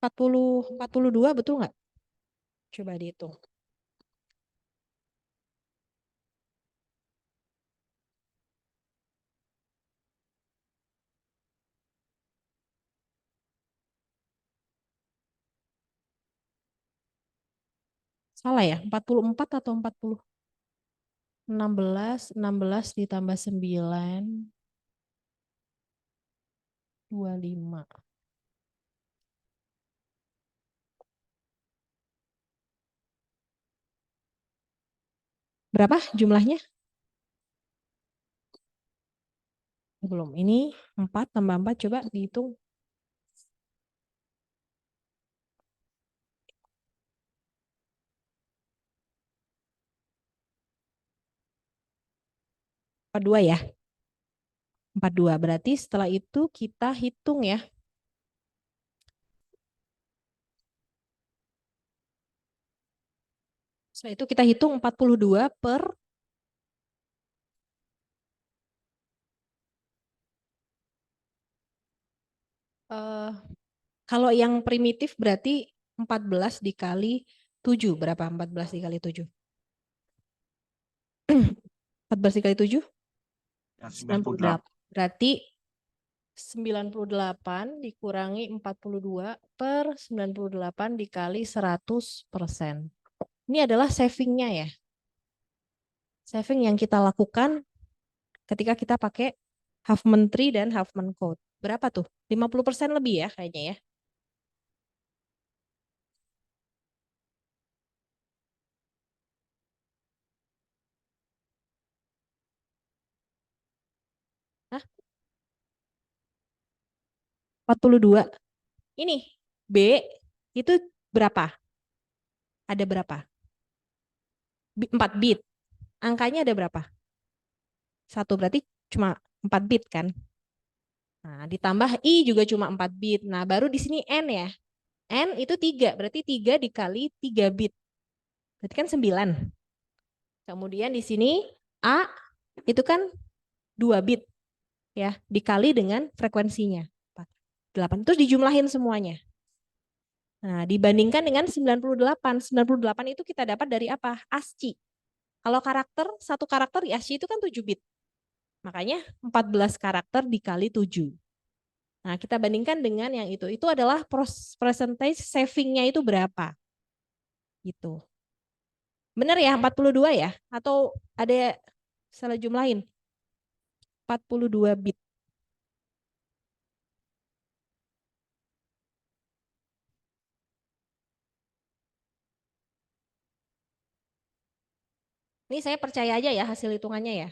Speaker 1: 42 betul nggak? Coba dihitung. Salah ya? 44 atau 40? 16 ditambah 9, 25. Berapa jumlahnya? Belum. Ini 4 tambah 4 coba dihitung. Dua ya. 42. Berarti setelah itu kita hitung ya. Setelah itu kita hitung 42 per kalau yang primitif berarti 14 dikali 7. Berapa 14 dikali 7? 14 dikali 7? 98. Berarti 98 dikurangi 42 per 98 dikali 100%. Ini adalah savingnya ya. Saving yang kita lakukan ketika kita pakai Huffman tree dan Huffman code. Berapa tuh? 50% lebih ya kayaknya ya. Hah? 42. Ini B itu berapa? Ada berapa? 4 bit. Angkanya ada berapa? 1 berarti cuma 4 bit kan? Nah, ditambah I juga cuma 4 bit. Nah, baru di sini N ya. N itu 3, berarti 3 dikali 3 bit. Berarti kan 9. Kemudian di sini A itu kan 2 bit ya, dikali dengan frekuensinya. 8. Terus dijumlahin semuanya. Nah, dibandingkan dengan 98. 98 itu kita dapat dari apa? ASCII. Kalau karakter, satu karakter di ASCII itu kan 7 bit. Makanya 14 karakter dikali 7. Nah, kita bandingkan dengan yang itu. Itu adalah percentage savingnya itu berapa. Gitu. Bener ya 42 ya? Atau ada salah jumlahin? 42 bit. Ini saya percaya aja ya hasil hitungannya ya.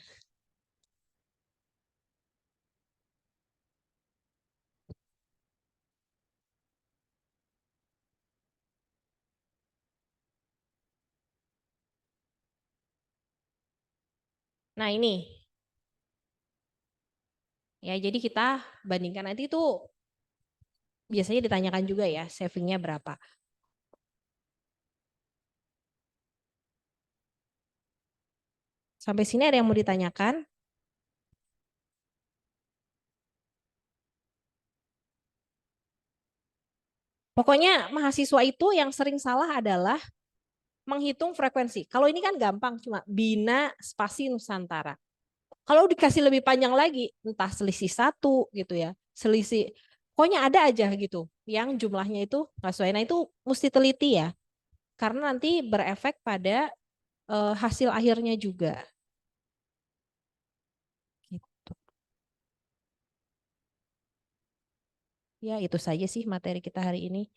Speaker 1: Nah ini, ya jadi kita bandingkan nanti itu biasanya ditanyakan juga ya savingnya berapa. Sampai sini ada yang mau ditanyakan? Pokoknya mahasiswa itu yang sering salah adalah menghitung frekuensi. Kalau ini kan gampang, cuma Bina Spasi Nusantara. Kalau dikasih lebih panjang lagi, entah selisih satu gitu ya, selisih, pokoknya ada aja gitu yang jumlahnya itu nggak sesuai. Nah itu mesti teliti ya, karena nanti berefek pada hasil akhirnya juga. Gitu. Ya itu saja sih materi kita hari ini.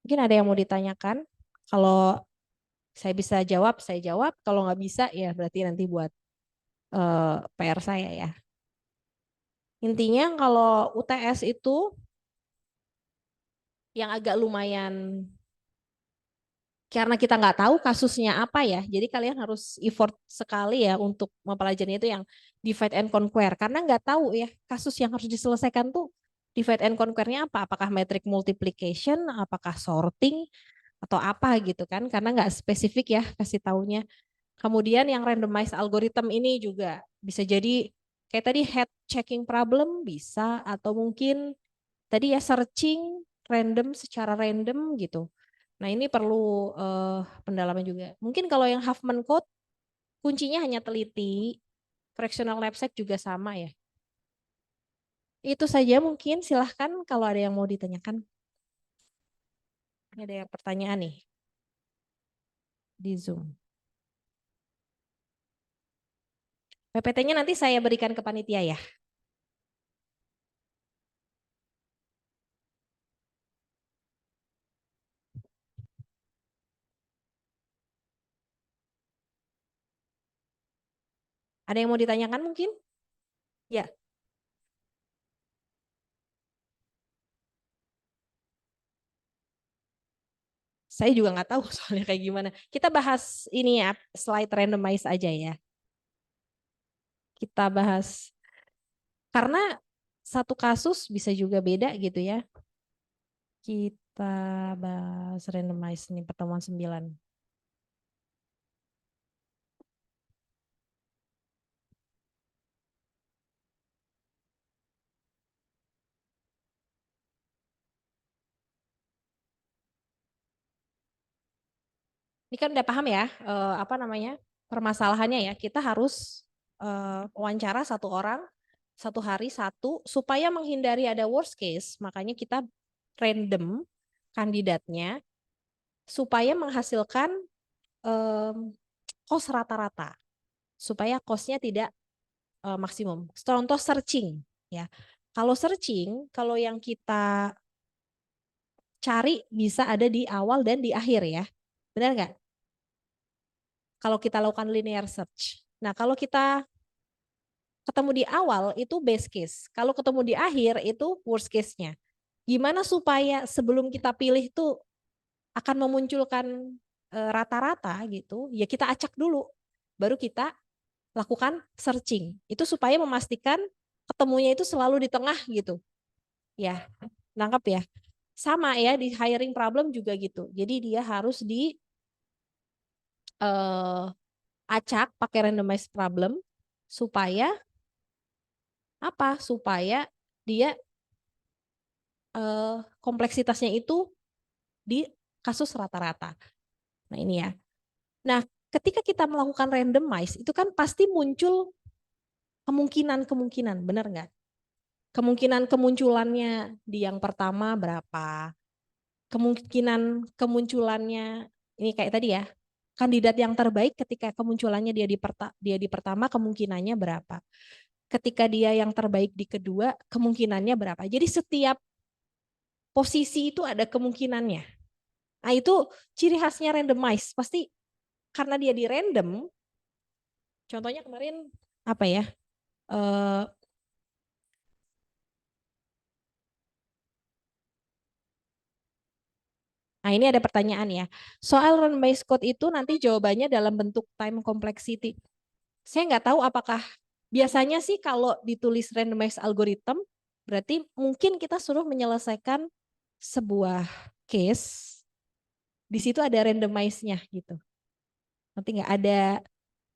Speaker 1: Mungkin ada yang mau ditanyakan. Kalau saya bisa jawab, saya jawab. Kalau nggak bisa, ya berarti nanti buat PR saya ya. Intinya kalau UTS itu yang agak lumayan, karena kita nggak tahu kasusnya apa ya, jadi kalian harus effort sekali ya untuk mempelajari itu yang divide and conquer, karena nggak tahu ya kasus yang harus diselesaikan tuh divide and conquer-nya apa, apakah metric multiplication, apakah sorting, atau apa gitu kan, karena nggak spesifik ya kasih taunya. Kemudian yang randomized algorithm ini juga bisa jadi kayak tadi head checking problem bisa, atau mungkin tadi ya searching random secara random gitu. Nah ini perlu pendalaman juga. Mungkin kalau yang Huffman Code kuncinya hanya teliti, fractional knapsack juga sama ya. Itu saja mungkin, silahkan kalau ada yang mau ditanyakan. Ini ada yang pertanyaan nih di Zoom. PPT-nya nanti saya berikan ke panitia ya. Ada yang mau ditanyakan mungkin? Ya, saya juga nggak tahu soalnya kayak gimana. Kita bahas ini ya, slide randomize aja ya. Kita bahas, karena satu kasus bisa juga beda gitu ya. Kita bahas randomize nih pertemuan 9. Ini kan udah paham ya, apa namanya, permasalahannya ya. Kita harus wawancara satu orang, satu hari satu, supaya menghindari ada worst case. Makanya kita random kandidatnya, supaya menghasilkan cost rata-rata, supaya costnya tidak maksimum. Contoh searching ya. Kalau searching, kalau yang kita cari bisa ada di awal dan di akhir ya. Benar nggak? Kalau kita lakukan linear search. Nah, kalau kita ketemu di awal itu best case. Kalau ketemu di akhir itu worst case-nya. Gimana supaya sebelum kita pilih tuh akan memunculkan rata-rata gitu, ya kita acak dulu. Baru kita lakukan searching. Itu supaya memastikan ketemunya itu selalu di tengah gitu. Ya, nangkap ya. Sama ya di hiring problem juga gitu. Jadi dia harus di acak pakai randomized problem supaya apa? Supaya dia kompleksitasnya itu di kasus rata-rata. Nah ini ya. Nah ketika kita melakukan randomize itu kan pasti muncul kemungkinan-kemungkinan, benar nggak? Kemungkinan kemunculannya di yang pertama berapa? Kemungkinan kemunculannya ini kayak tadi ya, kandidat yang terbaik ketika kemunculannya dia di pertama kemungkinannya berapa? Ketika dia yang terbaik di kedua kemungkinannya berapa? Jadi setiap posisi itu ada kemungkinannya. Nah itu ciri khasnya randomize. Pasti karena dia di random, contohnya kemarin apa ya? Eh, Nah ini ada pertanyaan ya. Soal randomize code itu nanti jawabannya dalam bentuk time complexity. Saya nggak tahu apakah biasanya sih kalau ditulis randomize algorithm, berarti mungkin kita suruh menyelesaikan sebuah case, di situ ada randomize-nya gitu. Nanti nggak ada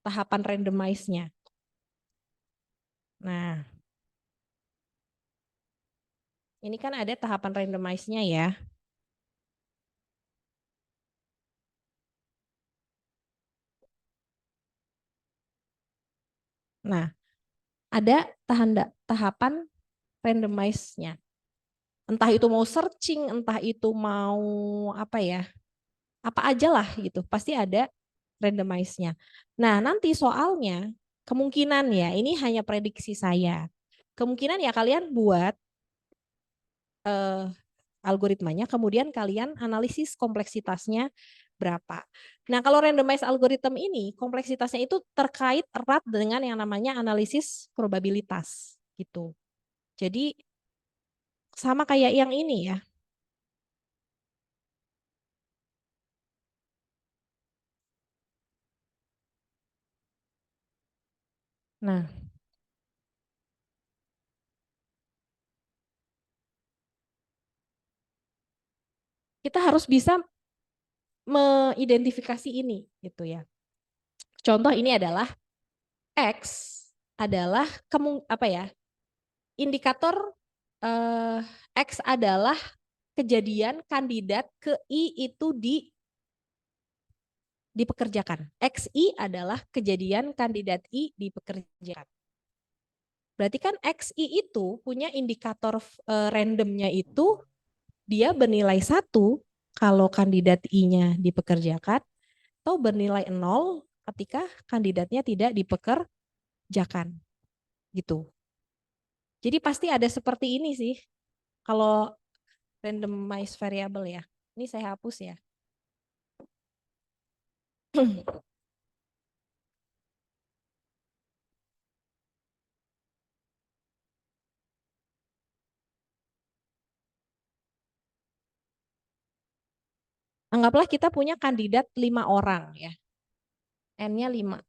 Speaker 1: tahapan randomize-nya. Nah, ini kan ada tahapan randomize-nya ya. Nah, ada tahapan randomize-nya. Entah itu mau searching, entah itu mau apa ya, apa aja lah gitu. Pasti ada randomize-nya. Nah, nanti soalnya kemungkinan ya, ini hanya prediksi saya. Kemungkinan ya kalian buat eh, algoritmanya, kemudian kalian analisis kompleksitasnya berapa. Nah, kalau randomized algorithm ini kompleksitasnya itu terkait erat dengan yang namanya analisis probabilitas gitu. Jadi sama kayak yang ini ya. Nah, kita harus bisa mengidentifikasi ini gitu ya. Contoh ini adalah X adalah apa ya? Indikator eh, X adalah kejadian kandidat ke I itu dipekerjakan. XI adalah kejadian kandidat I dipekerjakan. Berarti kan XI itu punya indikator randomnya itu dia bernilai 1 kalau kandidat I-nya dipekerjakan atau bernilai 0 ketika kandidatnya tidak dipekerjakan gitu. Jadi pasti ada seperti ini sih kalau randomized variable ya. Ini saya hapus ya. Anggaplah kita punya kandidat 5 orang ya. N-nya 5.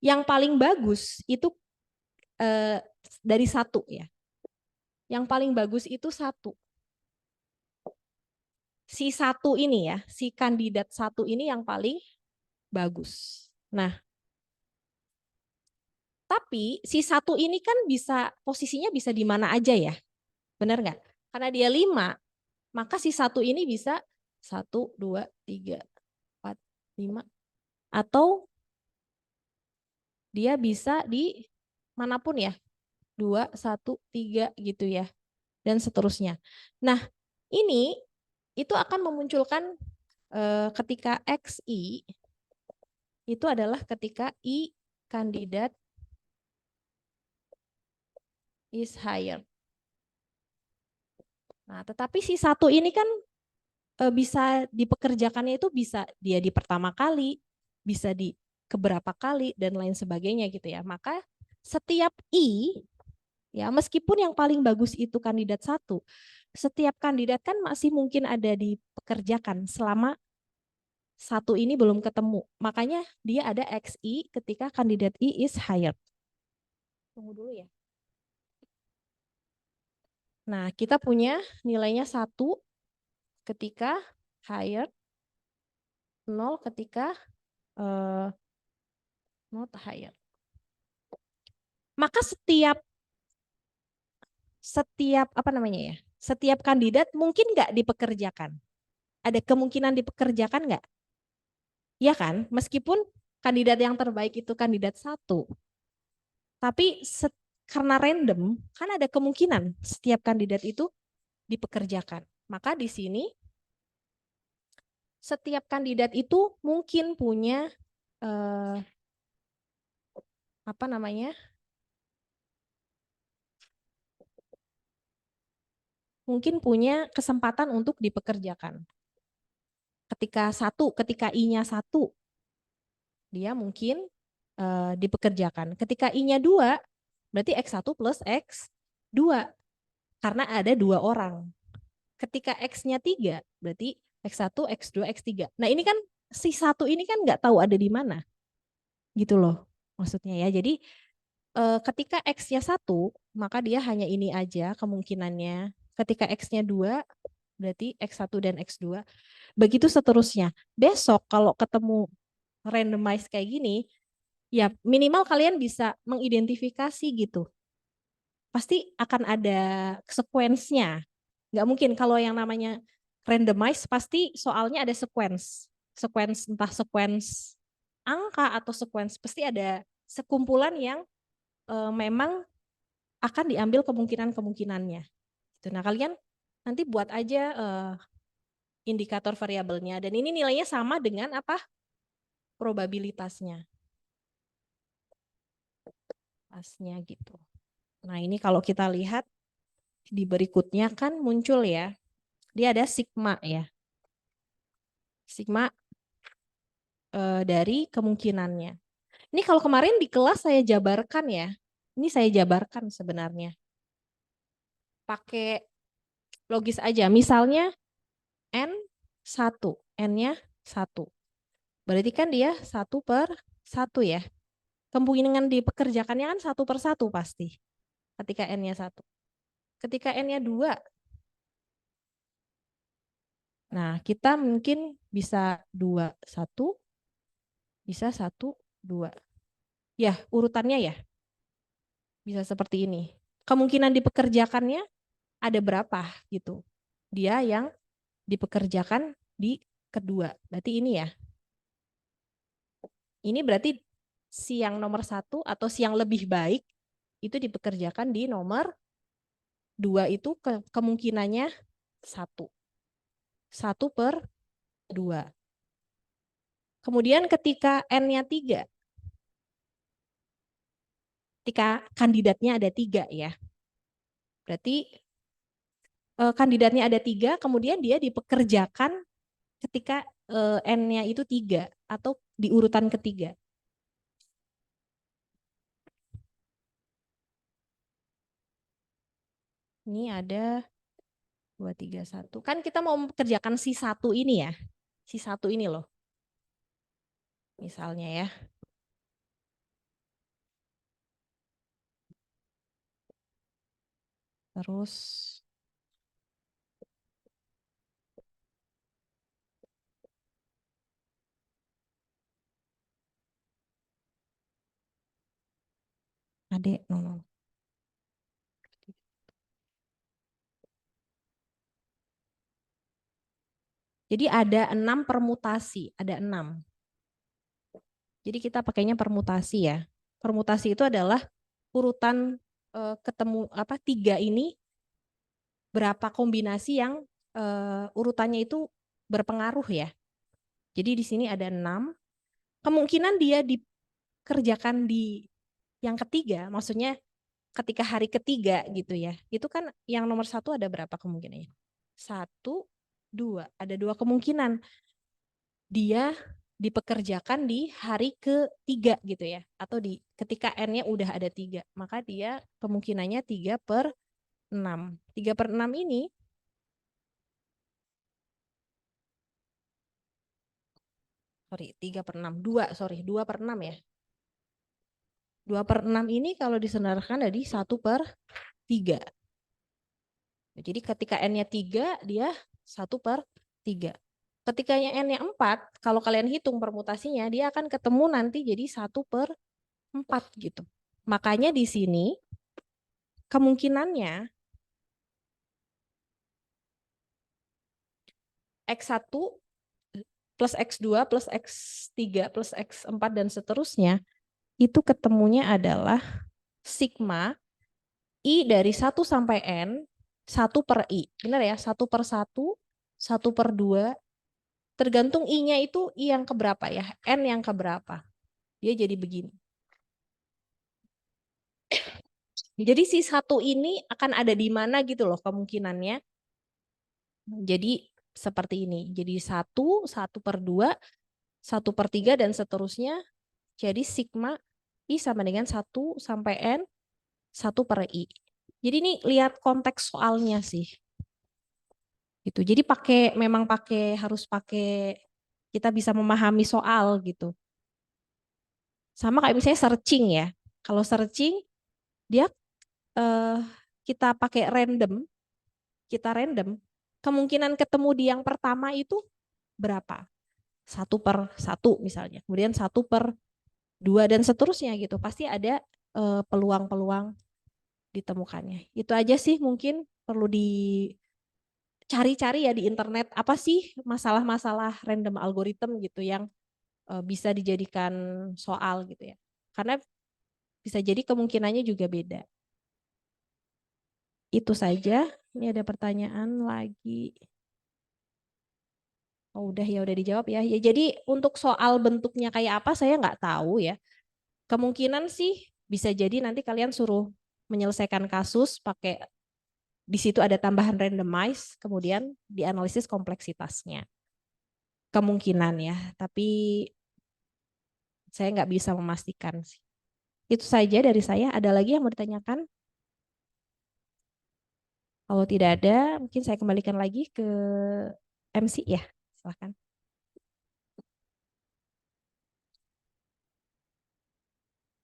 Speaker 1: Yang paling bagus itu dari 1 ya. Yang paling bagus itu 1. Si 1 ini ya, si kandidat 1 ini yang paling bagus. Nah, tapi si 1 ini kan bisa posisinya bisa di mana aja ya. Benar nggak? Karena dia 5, maka si 1 ini bisa 1, 2, 3, 4, 5. Atau dia bisa di manapun ya. 2, 1, 3 gitu ya. Dan seterusnya. Nah, ini itu akan memunculkan ketika XI itu adalah ketika I kandidat is higher. Nah, tetapi si 1 ini kan bisa dipekerjakannya itu bisa dia di pertama kali, bisa di keberapa kali dan lain sebagainya gitu ya. Maka setiap I ya meskipun yang paling bagus itu kandidat 1, setiap kandidat kan masih mungkin ada dipekerjakan selama 1 ini belum ketemu. Makanya dia ada XI ketika kandidat I is higher. Tunggu dulu ya. Nah, kita punya nilainya 1 ketika higher, 0 ketika not higher. Maka setiap apa namanya ya? setiap kandidat mungkin nggak dipekerjakan? Ada kemungkinan dipekerjakan nggak? Iya kan? Meskipun kandidat yang terbaik itu kandidat satu, tapi karena random, kan ada kemungkinan setiap kandidat itu dipekerjakan. Maka di sini setiap kandidat itu mungkin punya apa namanya? Mungkin punya kesempatan untuk dipekerjakan. Ketika I-nya 1, dia mungkin dipekerjakan. Ketika I-nya 2, berarti X1 plus X2. Karena ada 2 orang. Ketika X-nya 3, berarti X1, X2, X3. Nah ini kan si 1 ini kan nggak tahu ada di mana. Gitu loh maksudnya ya. Jadi ketika X-nya 1, maka dia hanya ini aja kemungkinannya. Ketika X-nya 2, berarti X1 dan X2. Begitu seterusnya. Besok kalau ketemu randomize kayak gini, ya minimal kalian bisa mengidentifikasi gitu. Pasti akan ada sequence-nya. Nggak mungkin kalau yang namanya randomize pasti soalnya ada sequence. Sequence entah sequence angka atau sequence pasti ada sekumpulan yang memang akan diambil kemungkinan-kemungkinannya. Nah kalian nanti buat aja indikator variabelnya dan ini nilainya sama dengan apa? Probabilitasnya. Pasnya gitu. Nah ini kalau kita lihat di berikutnya kan muncul ya, dia ada sigma ya. Sigma dari kemungkinannya. Ini kalau kemarin di kelas saya jabarkan ya, ini saya jabarkan sebenarnya. Pakai logis aja, misalnya N1, N-nya 1. Berarti kan dia 1/1 ya. Kemungkinan dipekerjakannya kan 1/1 pasti, ketika N-nya 1. Ketika N-nya 2, nah kita mungkin bisa 2, 1, bisa 1, 2. Ya, urutannya ya. Bisa seperti ini. Kemungkinan dipekerjakannya ada berapa gitu. Dia yang dipekerjakan di kedua. Berarti ini ya. Ini berarti si yang nomor 1 atau si yang lebih baik itu dipekerjakan di nomor 2 itu kemungkinannya 1. 1/2. Kemudian ketika N-nya 3, ketika kandidatnya ada 3 ya. Berarti kandidatnya ada 3, kemudian dia dipekerjakan ketika N-nya itu 3 atau di urutan ketiga. Ini ada 2, 3, 1. Kan kita mau mengerjakan si 1 ini ya. Si 1 ini loh. Misalnya ya. Terus adek, no. Jadi ada 6 permutasi, ada 6. Jadi kita pakainya permutasi ya. Permutasi itu adalah urutan ketemu apa 3 ini berapa kombinasi yang urutannya itu berpengaruh ya. Jadi di sini ada 6. Kemungkinan dia dikerjakan di yang ketiga, maksudnya ketika hari ketiga gitu ya. Itu kan yang nomor 1 ada berapa kemungkinannya? 1, 2. Ada 2 kemungkinan. Dia dipekerjakan di hari ketiga gitu ya. Atau ketika N-nya udah ada 3. Maka dia kemungkinannya 3/6. 3/6 ini sorry 3/6. 2/6 ya. 2/6 ini kalau disendarkan jadi 1/3. Jadi ketika N-nya 3, dia 1/3. Ketika N-nya 4, kalau kalian hitung permutasinya, dia akan ketemu nanti jadi 1/4 gitu. Makanya di sini kemungkinannya X1 plus X2 plus X3 plus X4 dan seterusnya, itu ketemunya adalah sigma I dari 1 sampai N, 1/I. Benar ya? 1/1, 1/2. Tergantung I-nya itu I yang keberapa ya? N yang keberapa? Dia jadi begini. Jadi si satu ini akan ada di mana gitu loh kemungkinannya. Jadi seperti ini. Jadi 1, 1/2, 1/3, dan seterusnya. Jadi sigma I sama dengan 1 sampai N, 1/I. Jadi ini lihat konteks soalnya sih. Gitu. Jadi memang harus pakai, kita bisa memahami soal gitu. Sama kayak misalnya searching ya. Kalau searching dia eh, kita pakai random, kemungkinan ketemu di yang pertama itu berapa? 1/1 misalnya. Kemudian 1/2 dan seterusnya gitu. Pasti ada peluang-peluang ditemukannya. Itu aja sih mungkin perlu dicari-cari ya di internet. Apa sih masalah-masalah random algorithm gitu yang bisa dijadikan soal gitu ya. Karena bisa jadi kemungkinannya juga beda. Itu saja. Ini ada pertanyaan lagi. Oh udah ya, udah dijawab ya. Ya jadi untuk soal bentuknya kayak apa saya nggak tahu ya. Kemungkinan sih bisa jadi nanti kalian suruh menyelesaikan kasus pakai, di situ ada tambahan randomize, kemudian dianalisis kompleksitasnya. Kemungkinan ya, tapi saya nggak bisa memastikan sih. Itu saja dari saya. Ada lagi yang mau ditanyakan? Kalau tidak ada, mungkin saya kembalikan lagi ke MC ya. Silahkan.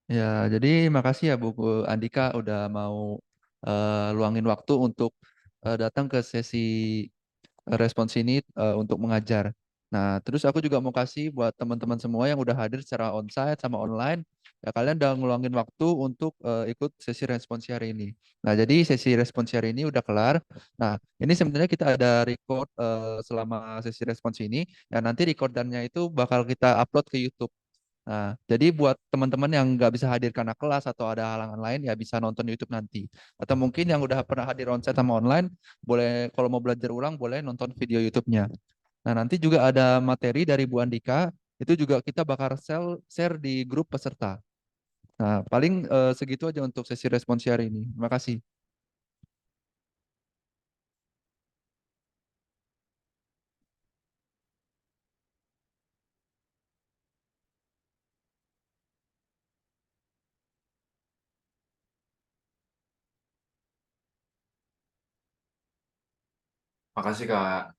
Speaker 2: Ya, jadi makasih ya Bu Andika udah mau luangin waktu untuk datang ke sesi respons ini untuk mengajar. Nah, terus aku juga mau kasih buat teman-teman semua yang udah hadir secara onsite sama online, ya kalian udah ngeluangin waktu untuk ikut sesi respons hari ini. Nah, jadi sesi respons hari ini udah kelar. Nah, ini sebenarnya kita ada record selama sesi respons ini, ya nanti recordannya itu bakal kita upload ke YouTube. Nah, jadi buat teman-teman yang nggak bisa hadir karena kelas atau ada halangan lain, ya bisa nonton YouTube nanti. Atau mungkin yang udah pernah hadir onsite sama online, boleh kalau mau belajar ulang, boleh nonton video YouTube-nya. Nah, nanti juga ada materi dari Bu Andika, itu juga kita bakal share di grup peserta. Nah, paling segitu aja untuk sesi respons hari ini. Terima kasih.
Speaker 3: Makasih Kak.